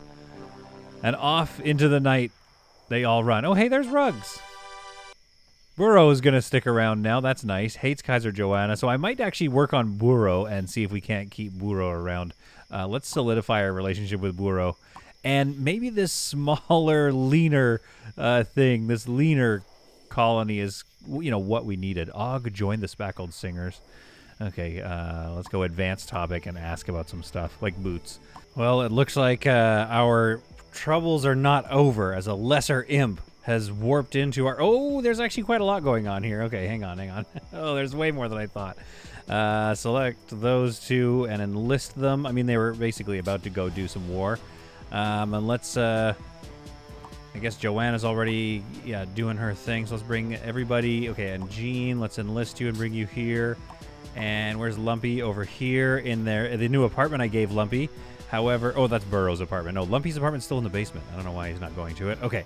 And off into the night, they all run. Oh, hey, there's Rugs. Burrow is going to stick around now. That's nice. Hates Kaiser Joanna. So I might actually work on Burrow and see if we can't keep Burrow around. Let's solidify our relationship with Burrow. And maybe this smaller, leaner thing, this leaner colony is, you know, what we needed. Og joined the Spackled Singers. Okay, let's go advanced topic and ask about some stuff, like boots. Well, it looks like our troubles are not over as a lesser imp has warped into our... Oh, there's actually quite a lot going on here. Okay, hang on. Oh, there's way more than I thought. Select those two and enlist them. I mean, they were basically about to go do some war. And let's... I guess Joanna's already doing her thing, so let's bring everybody... Okay, and Jean, let's enlist you and bring you here. And where's Lumpy? Over here in the new apartment I gave Lumpy. However... Oh, that's Burrow's apartment. No, Lumpy's apartment's still in the basement. I don't know why he's not going to it. Okay.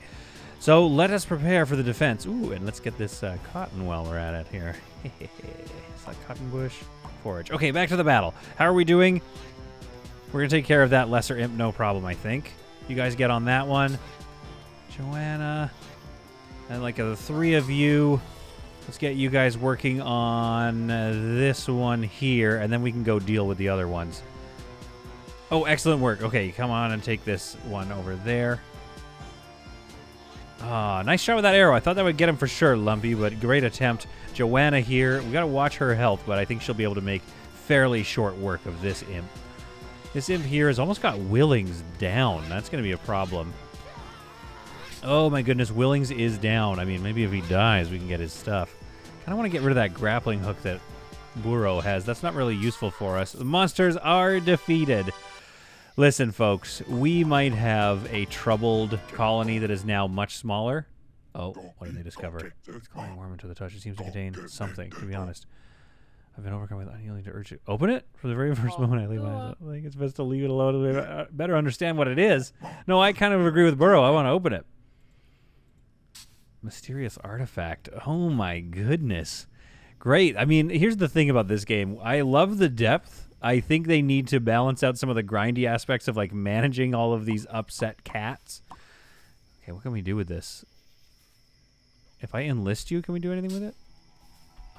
So let us prepare for the defense. Ooh, and let's get this cotton while we're at it here. Is that cotton bush? Forage. Okay, back to the battle. How are we doing? We're going to take care of that lesser imp, no problem, I think. You guys get on that one. Joanna. And like the three of you. Let's get you guys working on this one here, and then we can go deal with the other ones. Oh, excellent work. Okay, come on and take this one over there. Nice shot with that arrow. I thought that would get him for sure, Lumpy, but great attempt. Joanna here. We got to watch her health, but I think she'll be able to make fairly short work of this imp. This imp here has almost got Willings down. That's going to be a problem. Oh, my goodness. Willings is down. I mean, maybe if he dies, we can get his stuff. Kind of want to get rid of that grappling hook that Burrow has. That's not really useful for us. The monsters are defeated. Listen, folks, we might have a troubled colony that is now much smaller. Oh, what did they discover? It's calling warm into the touch. It seems to contain something, to be honest. I've been overcome with unyielding to urge it. Open it? For the very first moment I leave I think it's best to leave it alone. I better understand what it is. No, I kind of agree with Burrow. I want to open it. Mysterious artifact. Oh, my goodness. Great. I mean, here's the thing about this game. I love the depth. I think they need to balance out some of the grindy aspects of, like, managing all of these upset cats. Okay, what can we do with this? If I enlist you, can we do anything with it?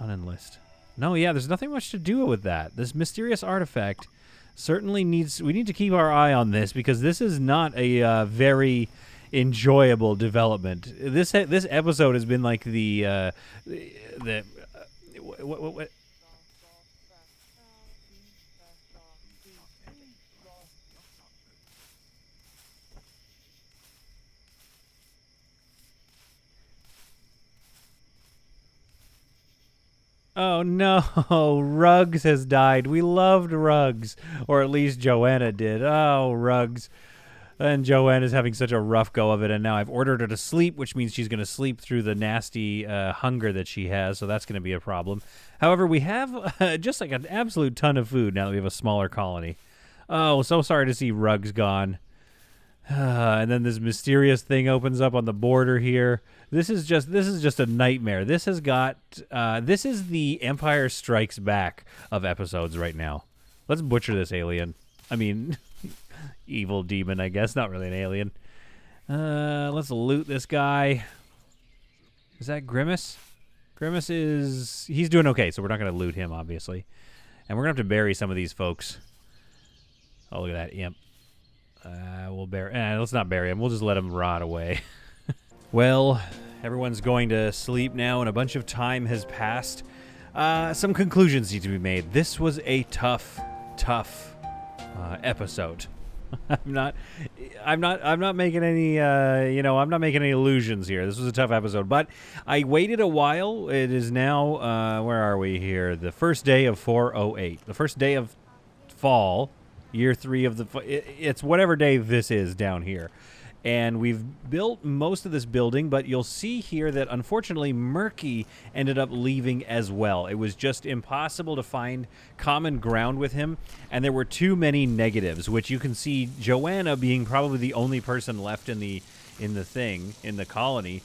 Unenlist. No, yeah, there's nothing much to do with that. This mysterious artifact certainly needs... We need to keep our eye on this, because this is not a very enjoyable development. This episode has been like what Oh no, Rugs has died. We loved Rugs, or at least Joanna did. Oh, Rugs. And Joanna's having such a rough go of it, and now I've ordered her to sleep, which means she's going to sleep through the nasty hunger that she has, so that's going to be a problem. However, we have just like an absolute ton of food now that we have a smaller colony. Oh, so sorry to see Rugs gone. And then this mysterious thing opens up on the border here. This is just a nightmare. This has got this is the Empire Strikes Back of episodes right now. Let's butcher this alien. I mean, evil demon, I guess. Not really an alien. Let's loot this guy. Is that Grimace? Grimace he's doing okay, so we're not going to loot him, obviously. And we're going to have to bury some of these folks. Oh, look at that imp. Let's not bury him. We'll just let him rot away. Well, everyone's going to sleep now, and a bunch of time has passed. Some conclusions need to be made. This was a tough episode. I'm not making any I'm not making any illusions here. This was a tough episode, but I waited a while. It is now where are we here? The first day of 408. The first day of fall, year 3 of the it's whatever day this is down here. And we've built most of this building, but you'll see here that unfortunately Murky ended up leaving as well. It was just impossible to find common ground with him, and there were too many negatives, which you can see Joanna being probably the only person left in the colony.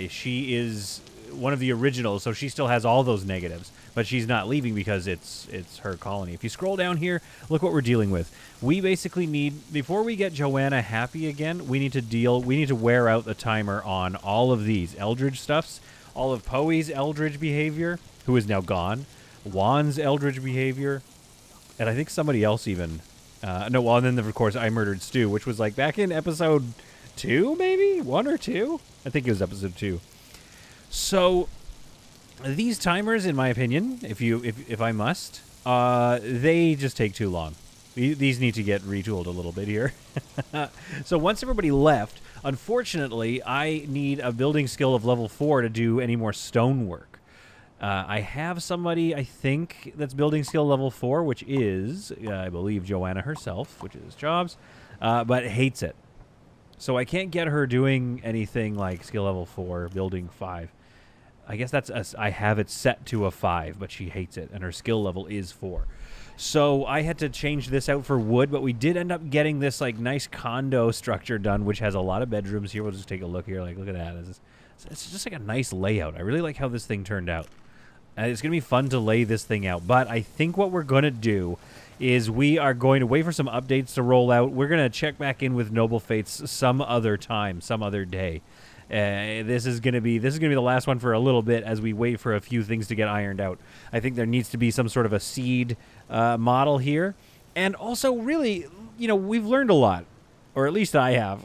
She is one of the originals, so she still has all those negatives, but she's not leaving because it's her colony. If you scroll down here, look what we're dealing with. We basically need, before we get Joanna happy again, we need to wear out the timer on all of these Eldritch stuffs, all of Poe's Eldritch behavior, who is now gone, Juan's Eldritch behavior, and I think somebody else even. And then of course I murdered Stu, which was like back in episode 2, maybe 1 or 2. I think it was episode 2. So these timers, in my opinion, if I must, they just take too long. These need to get retooled a little bit here. So once everybody left, unfortunately, I need a building skill of level 4 to do any more stonework. I have somebody, I think, that's building skill level 4, which is, I believe, Joanna herself, which is Jobs, but hates it. So I can't get her doing anything like skill level 4, building 5. I guess I have it set to a 5, but she hates it, and her skill level is 4. So I had to change this out for wood, but we did end up getting this like nice condo structure done, which has a lot of bedrooms here. We'll just take a look here. Like, look at that. It's just like a nice layout. I really like how this thing turned out. It's going to be fun to lay this thing out. But I think what we're going to do is we are going to wait for some updates to roll out. We're going to check back in with Noble Fates some other time, some other day. This is going to be the last one for a little bit as we wait for a few things to get ironed out. I think there needs to be some sort of a seed model here. And also, really, we've learned a lot, or at least I have,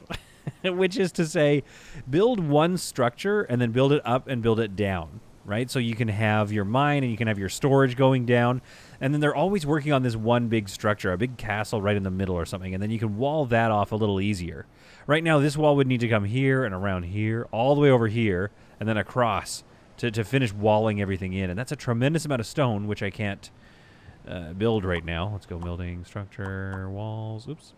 which is to say, build one structure and then build it up and build it down, right? So you can have your mine and you can have your storage going down. And then they're always working on this one big structure, a big castle right in the middle or something. And then you can wall that off a little easier. Right now, this wall would need to come here and around here, all the way over here, and then across to finish walling everything in. And that's a tremendous amount of stone, which I can't build right now. Let's go building, structure, walls. Oops.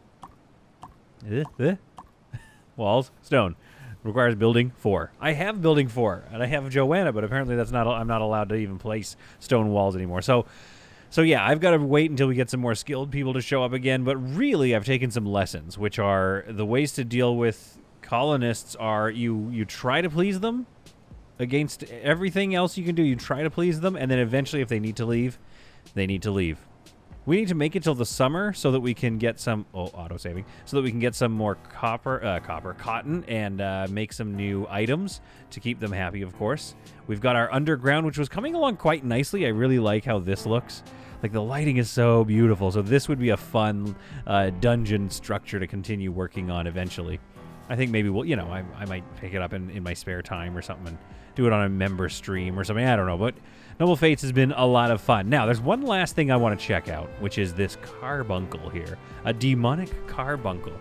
Walls, stone. Requires building 4. I have building 4, and I have Joanna, but apparently I'm not allowed to even place stone walls anymore. So yeah, I've got to wait until we get some more skilled people to show up again, but really I've taken some lessons, which are the ways to deal with colonists are you try to please them against everything else you can do. You try to please them, and then eventually if they need to leave, they need to leave. We need to make it till the summer so that we can get some auto-saving, so that we can get some more cotton, and make some new items to keep them happy, of course. We've got our underground, which was coming along quite nicely. I really like how this looks. Like, the lighting is so beautiful. So this would be a fun dungeon structure to continue working on eventually. I think maybe I might pick it up in my spare time or something and do it on a member stream or something. I don't know, but Noble Fates has been a lot of fun. Now, there's one last thing I want to check out, which is this carbuncle here. A demonic carbuncle.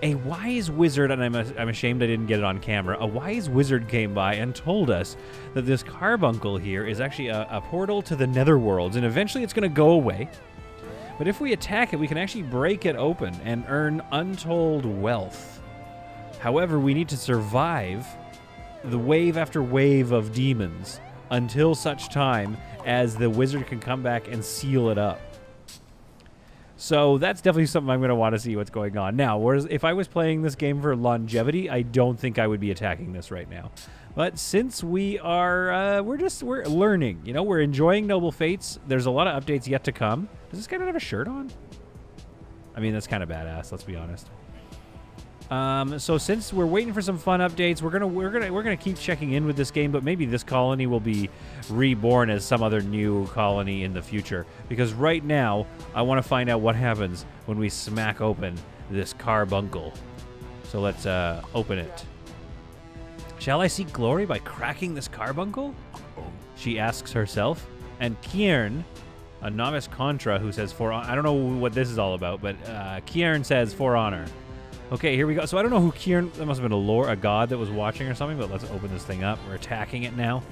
A wise wizard, and I'm ashamed I didn't get it on camera, a wise wizard came by and told us that this carbuncle here is actually a portal to the netherworlds, and eventually it's going to go away. But if we attack it, we can actually break it open and earn untold wealth. However, we need to survive the wave after wave of demons until such time as the wizard can come back and seal it up. So that's definitely something I'm going to want to see what's going on. Now, whereas if I was playing this game for longevity, I don't think I would be attacking this right now. But since we are, we're learning, we're enjoying Noble Fates. There's a lot of updates yet to come. Does this guy not have a shirt on? I mean, that's kind of badass, let's be honest. So since we're waiting for some fun updates, we're gonna keep checking in with this game, but maybe this colony will be reborn as some other new colony in the future. Because right now, I want to find out what happens when we smack open this carbuncle. So let's open it. Shall I seek glory by cracking this carbuncle? She asks herself. And Kiern, a novice contra who says I don't know what this is all about, but Kiern says for honor. Okay, here we go. So I don't know who Kieran... That must have been a god that was watching or something, but let's open this thing up. We're attacking it now.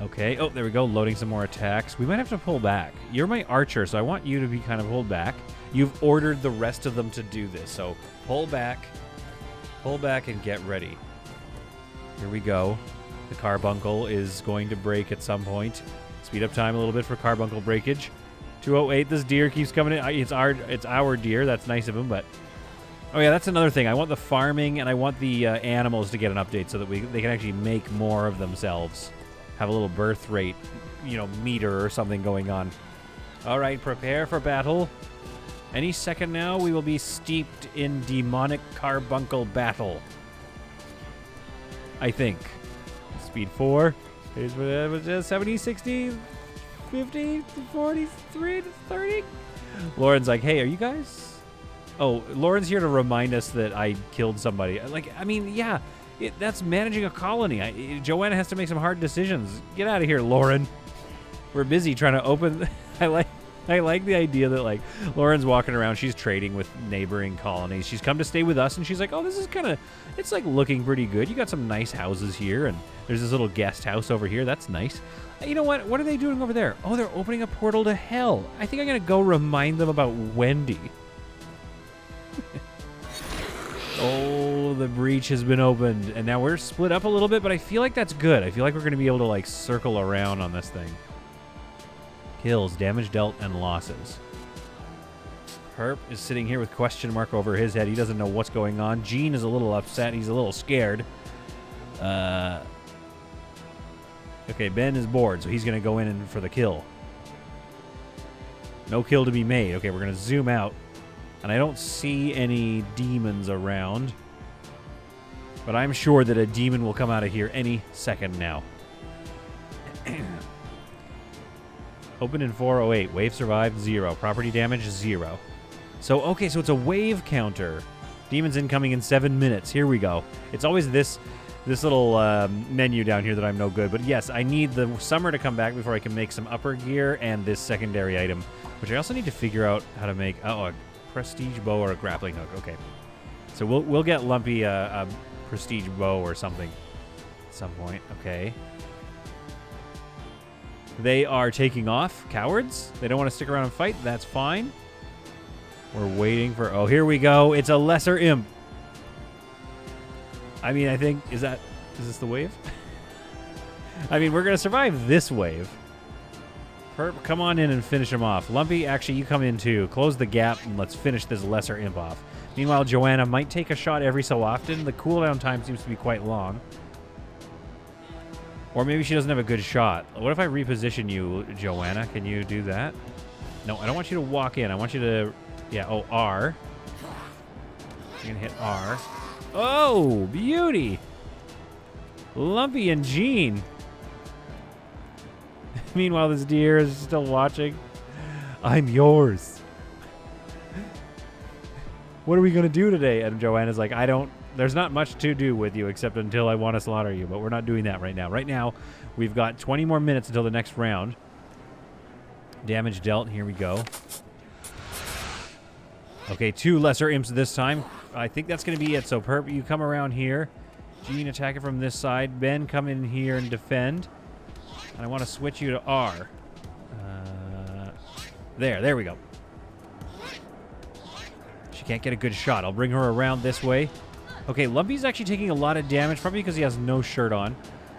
Okay. Oh, there we go. Loading some more attacks. We might have to pull back. You're my archer, so I want you to be kind of pulled back. You've ordered the rest of them to do this. So pull back and get ready. Here we go. The carbuncle is going to break at some point. Speed up time a little bit for carbuncle breakage. 208. This deer keeps coming in. It's our deer. That's nice of him, but oh yeah, that's another thing. I want the farming and I want the animals to get an update so that they can actually make more of themselves. Have a little birth rate, meter or something going on. All right, prepare for battle. Any second now, we will be steeped in demonic carbuncle battle. I think. Speed 4. Here's 70, 60, 50, 43, 30. Lauren's like, hey, are you guys... Oh, Lauren's here to remind us that I killed somebody. Yeah, that's managing a colony. Joanna has to make some hard decisions. Get out of here, Lauren. We're busy trying to open... I like the idea that, like, Lauren's walking around. She's trading with neighboring colonies. She's come to stay with us, and she's like, oh, this is kind of... It's, like, looking pretty good. You got some nice houses here, and there's this little guest house over here. That's nice. You know what? What are they doing over there? Oh, they're opening a portal to hell. I think I'm going to go remind them about Wendy. Oh, the breach has been opened, and now we're split up a little bit, but I feel like that's good. I feel like we're going to be able to, like, circle around on this thing. Kills, damage dealt, and losses. Herp is sitting here with question mark over his head. He doesn't know what's going on. Gene is a little upset. He's a little scared. Okay, Ben is bored, so he's going to go in for the kill. No kill to be made. Okay, we're going to zoom out. And I don't see any demons around. But I'm sure that a demon will come out of here any second now. Open in 408. Wave survived, 0. Property damage, 0. So, okay, so it's a wave counter. Demons incoming in 7 minutes. Here we go. It's always this little menu down here that I'm no good. But yes, I need the summer to come back before I can make some upper gear and this secondary item. Which I also need to figure out how to make... Oh, a prestige bow or a grappling hook. Okay. So we'll get Lumpy a prestige bow or something at some point. Okay. They are taking off. Cowards. They don't want to stick around and fight. That's fine. We're waiting for... Oh, here we go. It's a lesser imp. I mean, I think... Is this the wave? I mean, we're going to survive this wave. Perp, come on in and finish him off. Lumpy, actually, you come in too. Close the gap and let's finish this lesser imp off. Meanwhile, Joanna might take a shot every so often. The cooldown time seems to be quite long. Or maybe she doesn't have a good shot. What if I reposition you, Joanna? Can you do that? No, I don't want you to walk in. I want you to... Yeah, oh, R. You're going to hit R. Oh, beauty! Lumpy and Gene. Meanwhile, this deer is still watching. I'm yours. What are we going to do today? And Joanna's like, there's not much to do with you except until I want to slaughter you, but we're not doing that right now. Right now, we've got 20 more minutes until the next round. Damage dealt. Here we go. Okay, 2 lesser imps this time. I think that's going to be it. So, Perp, you come around here. Gene, attack it from this side. Ben, come in here and defend. And I want to switch you to R. There we go. She can't get a good shot. I'll bring her around this way. Okay, Lumpy's actually taking a lot of damage, probably because he has no shirt on.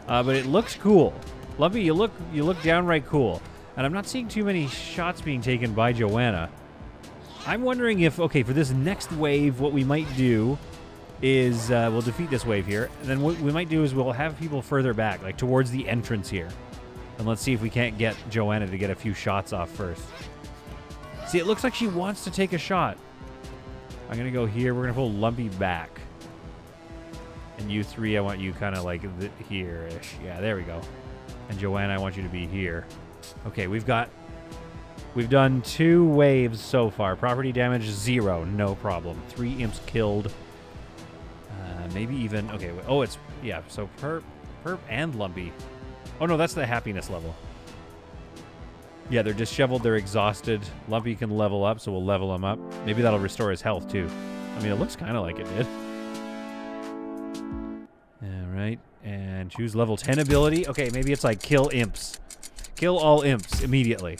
But it looks cool. Lumpy, you look downright cool. And I'm not seeing too many shots being taken by Joanna. I'm wondering if, okay, for this next wave, what we might do is we'll defeat this wave here. And then what we might do is we'll have people further back, like towards the entrance here. And let's see if we can't get Joanna to get a few shots off first. See, it looks like she wants to take a shot. I'm going to go here. We're going to pull Lumpy back. And you three, I want you kind of like here-ish. Yeah, there we go. And Joanna, I want you to be here. Okay, we've done 2 waves so far. Property damage, 0. No problem. 3 imps killed. Maybe even... Okay, oh, it's... Yeah, so Perp and Lumpy. Oh, no, that's the happiness level. Yeah, they're disheveled. They're exhausted. Lumpy can level up, so we'll level him up. Maybe that'll restore his health, too. I mean, it looks kind of like it did. All right. And choose level 10 ability. Okay, maybe it's like kill imps. Kill all imps immediately.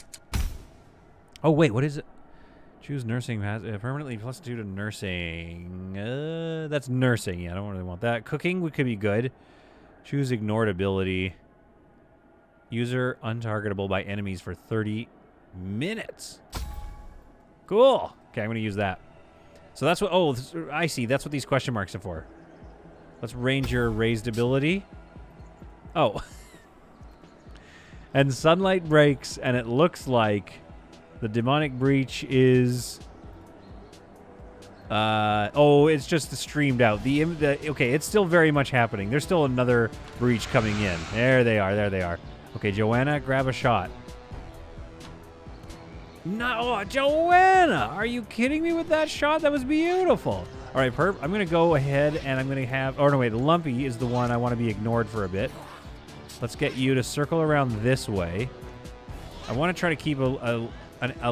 Oh, wait, what is it? Choose nursing. Permanently +2 to nursing. That's nursing. Yeah, I don't really want that. Cooking could be good. Choose ignored ability. User untargetable by enemies for 30 minutes. Cool. Okay, I'm going to use that. So that's what... Oh, I see. That's what these question marks are for. Let's range your raised ability. Oh. And sunlight breaks, and it looks like the demonic breach is... oh, it's just streamed out. Okay, it's still very much happening. There's still another breach coming in. There they are. There they are. Okay, Joanna, grab a shot. No, Joanna! Are you kidding me with that shot? That was beautiful. All right, Perp, I'm going to go ahead and I'm going to have... Oh, no, wait. Lumpy is the one I want to be ignored for a bit. Let's get you to circle around this way. I want to try to keep a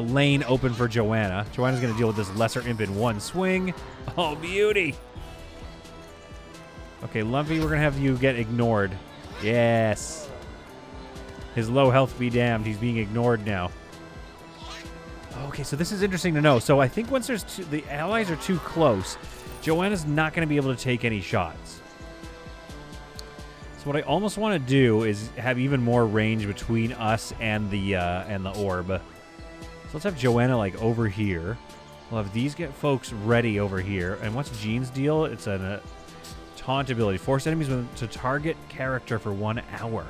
lane open for Joanna. Joanna's going to deal with this lesser imp in one swing. Oh, beauty. Okay, Lumpy, we're going to have you get ignored. Yes. His low health be damned. He's being ignored now. Okay, so this is interesting to know. So I think once the allies are too close, Joanna's not going to be able to take any shots. So what I almost want to do is have even more range between us and the orb. So let's have Joanna like over here. We'll have these folks ready over here. And what's Jean's deal? It's a taunt ability. Force enemies to target character for 1 hour.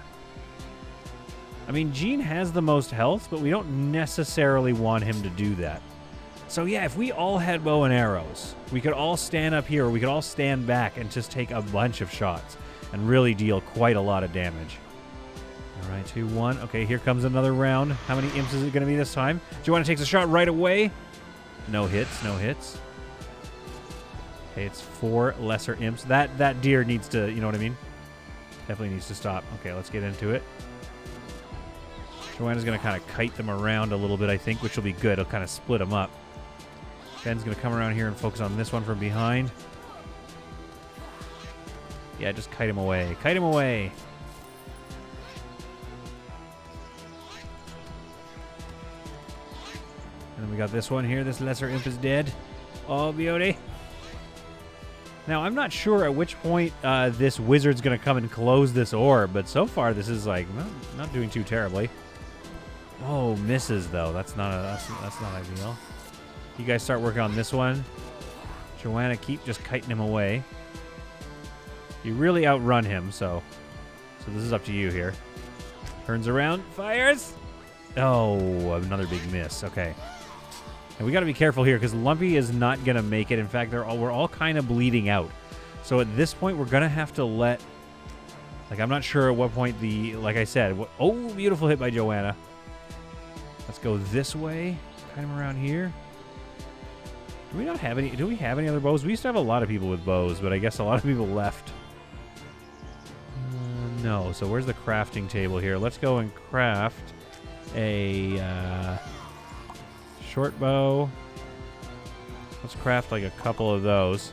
I mean, Jean has the most health, but we don't necessarily want him to do that. So yeah, if we all had bow and arrows, we could all stand up here, or we could all stand back and just take a bunch of shots and really deal quite a lot of damage. All right, 2, 1. Okay, here comes another round. How many imps is it going to be this time? Joanna takes a shot right away. No hits, no hits. Okay, it's 4 lesser imps. That deer needs to, you know what I mean? Definitely needs to stop. Okay, let's get into it. Joanna's going to kind of kite them around a little bit, I think, which will be good. It'll kind of split them up. Ben's going to come around here and focus on this one from behind. Yeah, just kite him away. Kite him away. And then we got this one here. This lesser imp is dead. Oh, beauty. Now, I'm not sure at which point this wizard's going to come and close this orb, but so far this is, like, not doing too terribly. Oh, misses, though. That's not ideal. You guys start working on this one. Joanna, keep just kiting him away. You really outrun him, so this is up to you here. Turns around, fires. Oh, another big miss. Okay. And we got to be careful here because Lumpy is not going to make it. In fact, we're all kind of bleeding out. So at this point, we're going to have to let... Like, I'm not sure at what point like I said... Oh, beautiful hit by Joanna. Let's go this way. Kite him around here. Do we have any other bows? We used to have a lot of people with bows, but I guess a lot of people left. No. So where's the crafting table here? Let's go and craft a short bow. Let's craft like a couple of those.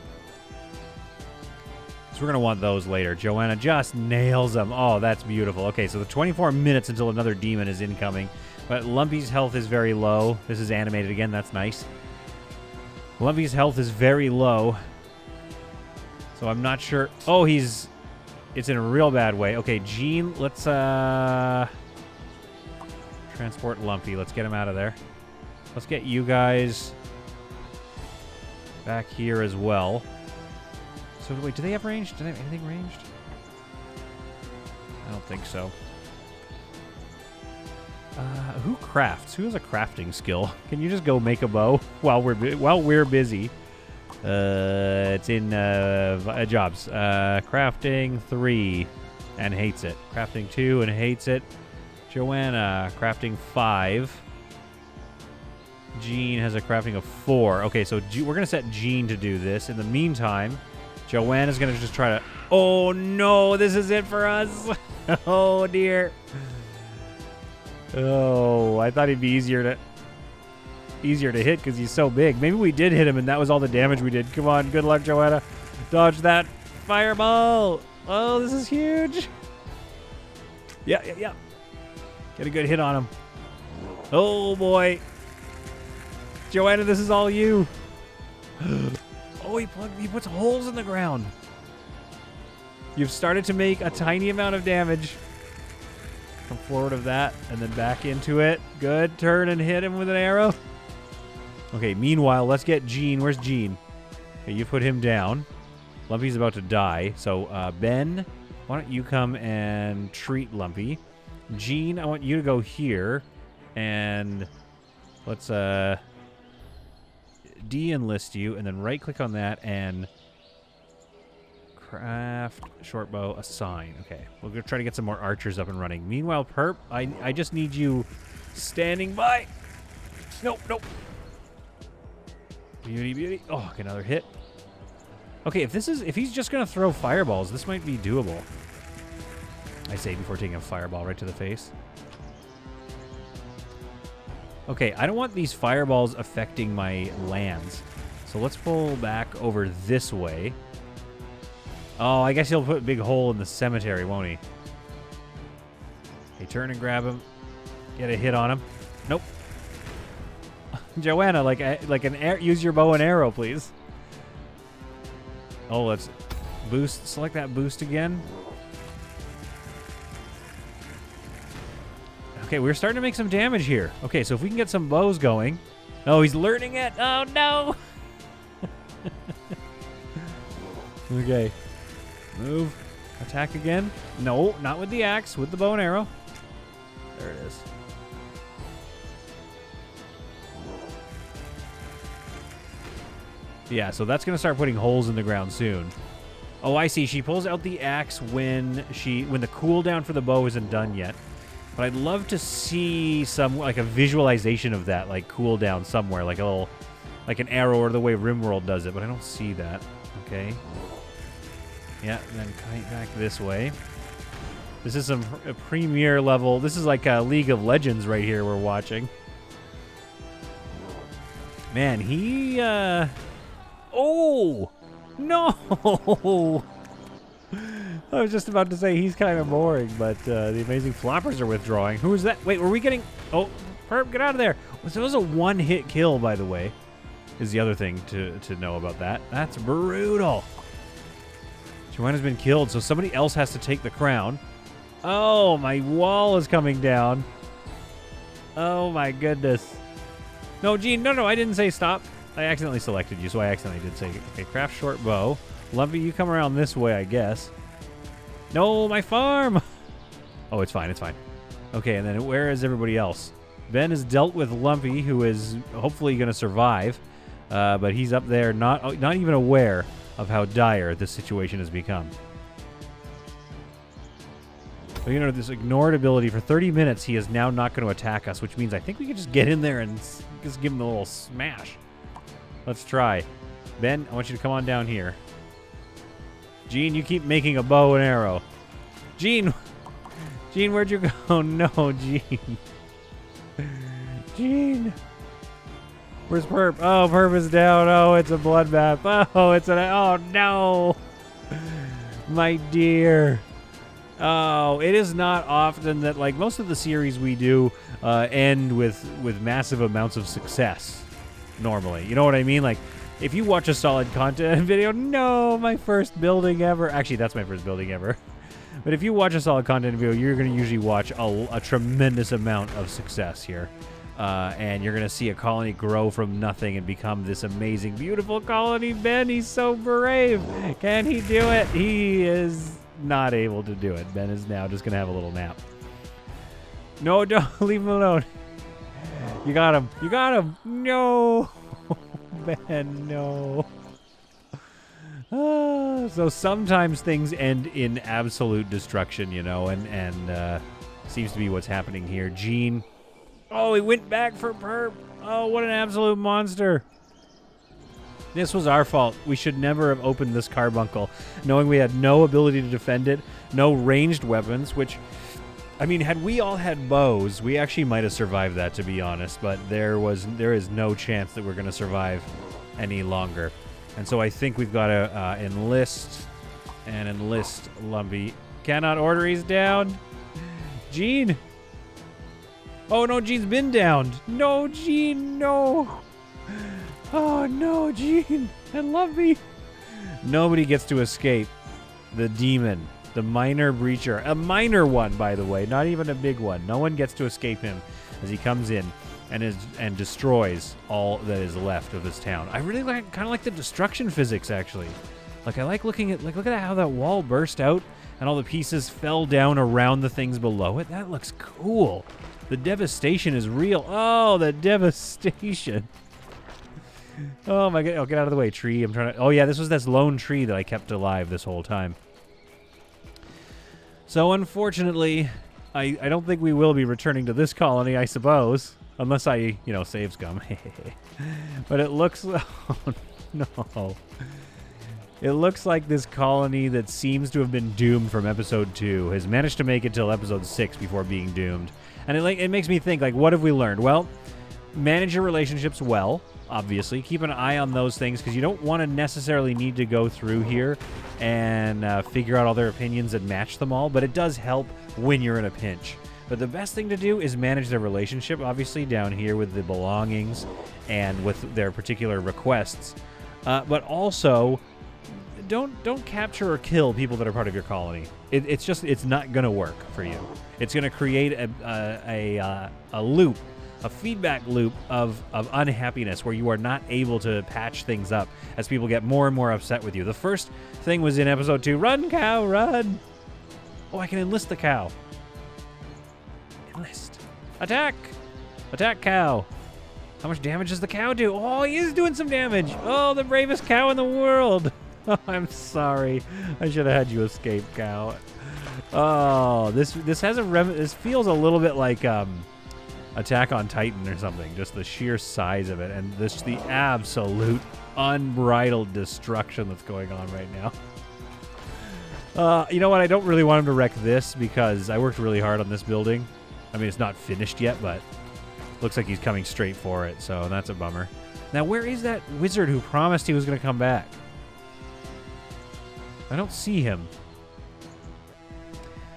So we're going to want those later. Joanna just nails them. Oh, that's beautiful. Okay, so the 24 minutes until another demon is incoming. But Lumpy's health is very low. This is animated again. That's nice. Lumpy's health is very low. So I'm not sure. Oh, it's in a real bad way. Okay, Jean, let's transport Lumpy. Let's get him out of there. Let's get you guys back here as well. So wait, do they have range? Do they have anything ranged? I don't think so. Who crafts? Who has a crafting skill? Can you just go make a bow while we're busy? It's in jobs. Crafting 3 and hates it. Crafting 2 and hates it. Joanna, crafting 5. Jean has a crafting of 4. Okay, so we're going to set Jean to do this. In the meantime, Joanna's going to just try to... Oh, no, this is it for us. Oh, dear. Oh, I thought he'd be easier to hit because he's so big. Maybe we did hit him and that was all the damage we did. Come on, good luck, Joanna. Dodge that fireball. Oh, this is huge. Yeah. Get a good hit on him. Oh, boy. Joanna, this is all you. Oh, he puts holes in the ground. You've started to make a tiny amount of damage. Come forward of that and then back into it. Good. Turn and hit him with an arrow. Okay, meanwhile, let's get Gene. Where's Gene? Okay, you put him down. Lumpy's about to die. So, Ben, why don't you come and treat Lumpy? Gene, I want you to go here. And let's de-enlist you. And then right-click on that and craft short bow assign. Okay, we'll go try to get some more archers up and running. Meanwhile, Perp, I just need you standing by. Nope, nope. Beauty, beauty. Oh, okay, another hit. Okay, if he's just gonna throw fireballs, this might be doable. I say before taking a fireball right to the face. Okay, I don't want these fireballs affecting my lands. So let's pull back over this way. Oh, I guess he'll put a big hole in the cemetery, won't he? Okay, turn and grab him. Get a hit on him. Nope. Joanna, use your bow and arrow, please. Oh, let's boost. Select that boost again. Okay, we're starting to make some damage here. Okay, so if we can get some bows going. Oh, he's learning it. Oh, no. Okay. Move. Attack again. No, not with the axe. With the bow and arrow. There it is. Yeah, so that's going to start putting holes in the ground soon. Oh, I see. She pulls out the axe when the cooldown for the bow isn't done yet. But I'd love to see some, like, a visualization of that, like, cooldown somewhere. Like a little, like an arrow or the way RimWorld does it. But I don't see that. Okay. Yeah, and then kite back this way. This is a premier level. This is like a League of Legends right here we're watching. Man, he... Oh! No! I was just about to say he's kind of boring, but the amazing floppers are withdrawing. Who is that? Wait, were we getting... Oh, Perp, get out of there. So it was a one-hit kill, by the way, is the other thing to know about that. That's brutal. Joanna's been killed, so somebody else has to take the crown. Oh, my wall is coming down. Oh, my goodness. No, Gene, no, I didn't say stop. I accidentally selected you, so I accidentally did say, okay, craft short bow. Lumpy, you come around this way, I guess. No, my farm! Oh, it's fine, it's fine. Okay, and then where is everybody else? Ben has dealt with Lumpy, who is hopefully going to survive, but he's up there not even aware of how dire this situation has become. So, you know, this ignored ability for 30 minutes, he is now not going to attack us, which means I think we can just get in there and just give him a little smash. Let's try. Ben, I want you to come on down here. Gene, you keep making a bow and arrow. Gene, where'd you go? No, Gene. Gene. Where's Perp? Oh, Perp is down. Oh, it's a bloodbath. Oh, oh no. My dear. Oh, it is not often that, like, most of the series we do end with massive amounts of success. Normally. You know what I mean? Like, if you watch a solid content video, no, my first building ever. Actually, that's my first building ever. But if you watch a solid content video, you're going to usually watch a tremendous amount of success here. And you're going to see a colony grow from nothing and become this amazing, beautiful colony. Ben, he's so brave. Can he do it? He is not able to do it. Ben is now just going to have a little nap. No, don't leave him alone. You got him. You got him. No. Ben, no. So sometimes things end in absolute destruction, you know, and seems to be what's happening here. Gene. Oh, he went back for Perp. Oh, what an absolute monster. This was our fault. We should never have opened this carbuncle, knowing we had no ability to defend it, no ranged weapons, which, I mean, had we all had bows, we actually might have survived that, to be honest, but there is no chance that we're going to survive any longer. And so I think we've got to enlist Lumpy. Cannot order, he's down. Gene. Oh, no, Gene's been downed. No, Gene, no. Oh no, Gene and Lumpy. Nobody gets to escape the demon, the minor breacher. A minor one, by the way, not even a big one. No one gets to escape him as he comes in and destroys all that is left of this town. I really kind of like the destruction physics, actually. Like, I like looking at, look at how that wall burst out and all the pieces fell down around the things below it. That looks cool. The devastation is real. Oh, the devastation. Oh my god. Oh, get out of the way, tree. I'm trying to... Oh yeah, this was this lone tree that I kept alive this whole time. So unfortunately, I don't think we will be returning to this colony, I suppose. Unless I, save scum. But it looks... Oh, no. It looks like this colony that seems to have been doomed from episode 2 has managed to make it till episode 6 before being doomed. And it makes me think, like, what have we learned? Well, manage your relationships well, obviously. Keep an eye on those things, because you don't want to necessarily need to go through here and figure out all their opinions and match them all, but it does help when you're in a pinch. But the best thing to do is manage their relationship, obviously, down here with the belongings and with their particular requests. But also, don't capture or kill people that are part of your colony. It's not going to work for you. It's going to create a loop, a feedback loop of unhappiness where you are not able to patch things up as people get more and more upset with you. The first thing was in episode 2. Run, cow, run. Oh, I can enlist the cow. Enlist. Attack. Attack, cow. How much damage does the cow do? Oh, he is doing some damage. Oh, the bravest cow in the world. Oh, I'm sorry. I should have had you escape, cow. Oh, this has this feels a little bit like Attack on Titan or something. Just the sheer size of it and the absolute unbridled destruction that's going on right now. You know what? I don't really want him to wreck this because I worked really hard on this building. I mean, it's not finished yet, but looks like he's coming straight for it, so that's a bummer. Now, where is that wizard who promised he was going to come back? I don't see him.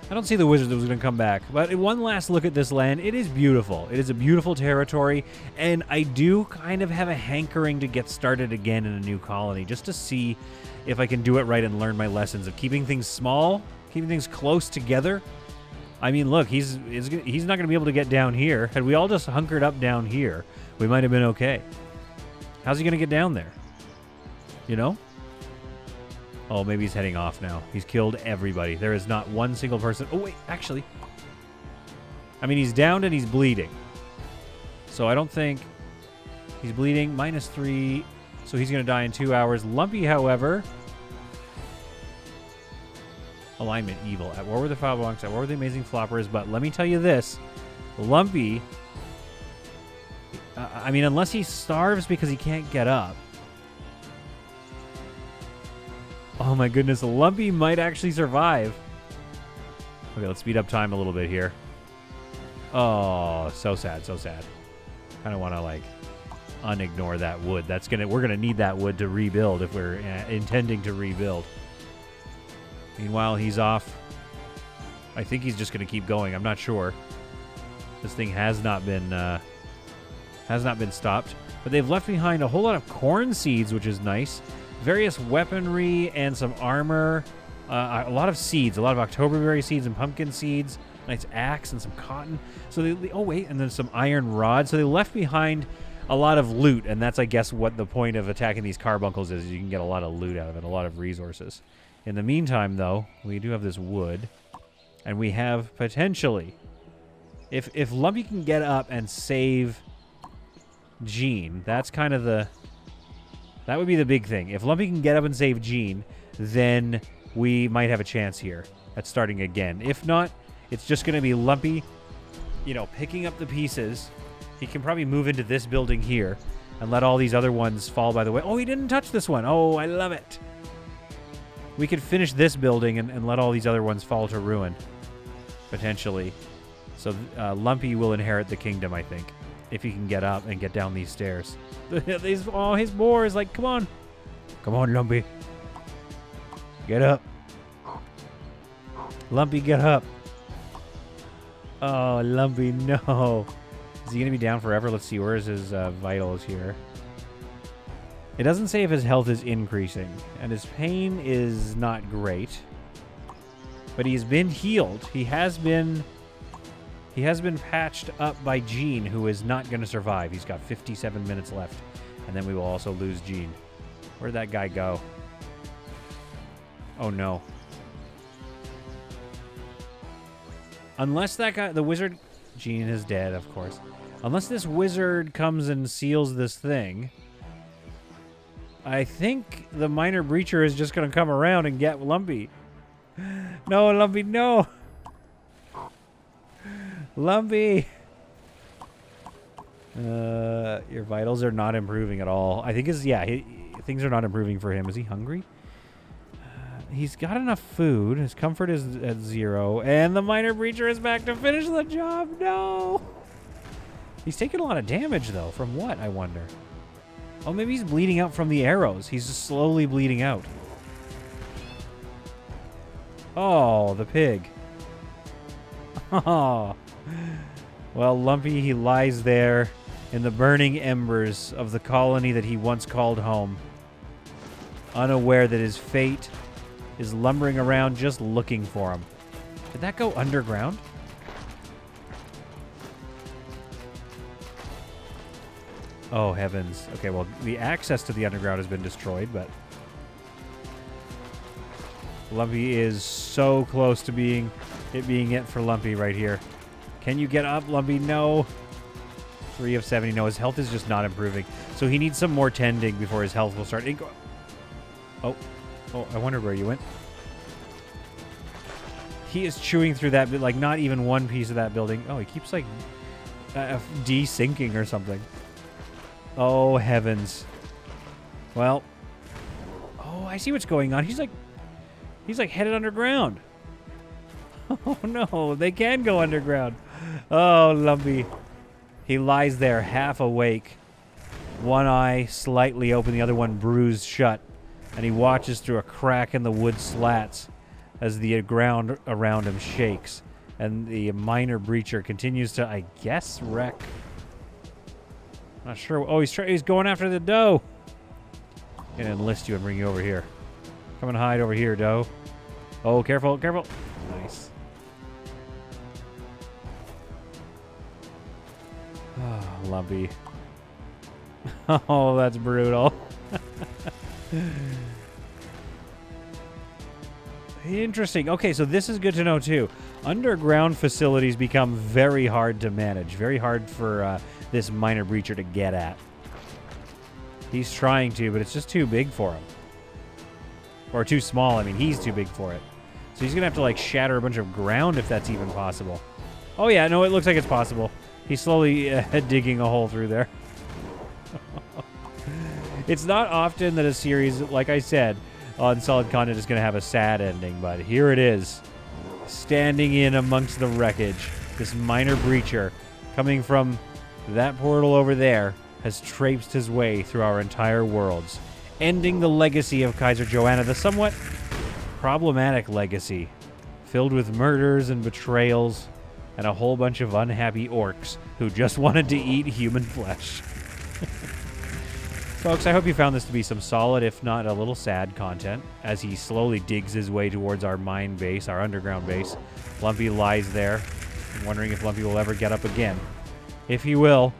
I don't see the wizard that was going to come back. But one last look at this land. It is beautiful. It is a beautiful territory. And I do kind of have a hankering to get started again in a new colony, just to see if I can do it right and learn my lessons of keeping things small, keeping things close together. I mean, look, he's not going to be able to get down here. Had we all just hunkered up down here, we might have been okay. How's he going to get down there? You know? Oh, maybe he's heading off now. He's killed everybody. There is not one single person. Oh, wait, actually. I mean, he's downed and he's bleeding. So I don't think he's bleeding. -3. So he's going to die in 2 hours. Lumpy, however. Alignment, evil. At war with the Foulbonks. At war with the Amazing Floppers. But let me tell you this. Lumpy. I mean, unless he starves because he can't get up. Oh my goodness, Lumpy might actually survive. Okay, let's speed up time a little bit here. Oh, so sad, so sad. Kind of want to like unignore that wood. We're gonna need that wood to rebuild if we're intending to rebuild. Meanwhile, he's off. I think he's just gonna keep going. I'm not sure. This thing has not been stopped, but they've left behind a whole lot of corn seeds, which is nice. Various weaponry and some armor. A lot of seeds. A lot of Octoberberry seeds and pumpkin seeds. Nice axe and some cotton. So and then some iron rods. So they left behind a lot of loot, and that's, I guess, what the point of attacking these carbuncles is. You can get a lot of loot out of it, a lot of resources. In the meantime, though, we do have this wood, and we have potentially, if Lumpy can get up and save Gene, that's kind of that would be the big thing. If Lumpy can get up and save Gene, then we might have a chance here at starting again. If not, it's just going to be Lumpy, picking up the pieces. He can probably move into this building here and let all these other ones fall by the way. Oh, he didn't touch this one. Oh, I love it. We could finish this building and let all these other ones fall to ruin, potentially. So Lumpy will inherit the kingdom, I think, if he can get up and get down these stairs. His boar is like, come on. Come on, Lumpy. Get up. Lumpy, get up. Oh, Lumpy, no. Is he going to be down forever? Let's see. Where is his vitals here? It doesn't say if his health is increasing, and his pain is not great. But he's been healed. He has been patched up by Gene, who is not going to survive. He's got 57 minutes left, and then we will also lose Gene. Where'd that guy go? Oh no. Unless that guy, the wizard, Gene is dead, of course. Unless this wizard comes and seals this thing, I think the minor breacher is just going to come around and get Lumpy. No, Lumpy, no. Lumpy. Your vitals are not improving at all. I think things are not improving for him. Is he hungry? He's got enough food. His comfort is at 0. And the minor breacher is back to finish the job. No. He's taking a lot of damage, though. From what, I wonder? Oh, maybe he's bleeding out from the arrows. He's just slowly bleeding out. Oh, the pig. Oh. Well, Lumpy, he lies there in the burning embers of the colony that he once called home, unaware that his fate is lumbering around just looking for him. Did that go underground? Oh, heavens. Okay, well, the access to the underground has been destroyed, but Lumpy is so close to being it for Lumpy right here. Can you get up, Lumpy? No. 3 of 70. No, his health is just not improving. So he needs some more tending before his health will start. Oh, I wonder where you went. He is chewing through that, like, not even one piece of that building. Oh, he keeps, like, de-syncing or something. Oh, heavens. Well. Oh, I see what's going on. He's like headed underground. Oh, no. They can go underground. Oh, Lumpy. He lies there half awake. One eye slightly open, the other one bruised shut. And he watches through a crack in the wood slats as the ground around him shakes. And the minor breacher continues to, I guess, wreck. Not sure. Oh, he's going after the doe. I'm gonna enlist you and bring you over here. Come and hide over here, doe. Oh, careful, careful. Nice. Oh, Lumpy. Oh, that's brutal. Interesting. Okay, so this is good to know, too. Underground facilities become very hard to manage. Very hard for this minor breacher to get at. He's trying to, but it's just too big for him. Or too small. I mean, he's too big for it. So he's going to have to, like, shatter a bunch of ground if that's even possible. Oh, yeah. No, it looks like it's possible. He's slowly digging a hole through there. It's not often that a series, like I said, on Solid Content is going to have a sad ending, but here it is. Standing in amongst the wreckage, this minor breacher, coming from that portal over there, has traipsed his way through our entire worlds, ending the legacy of Kaiser Joanna, the somewhat problematic legacy, filled with murders and betrayals, and a whole bunch of unhappy orcs who just wanted to eat human flesh. Folks, I hope you found this to be some solid, if not a little sad, content as he slowly digs his way towards our mine base, our underground base. Lumpy lies there. I'm wondering if Lumpy will ever get up again. If he will,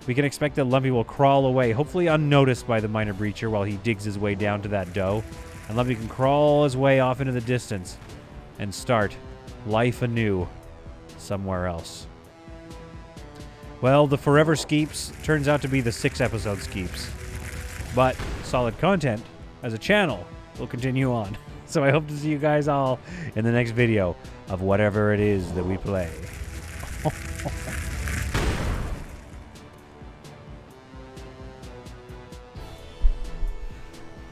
we can expect that Lumpy will crawl away, hopefully unnoticed by the minor breacher while he digs his way down to that doe. And Lumpy can crawl his way off into the distance and start life anew somewhere else. Well, the Forever Skeeps turns out to be the 6-episode Skeeps. But Solid Content, as a channel, will continue on. So I hope to see you guys all in the next video of whatever it is that we play.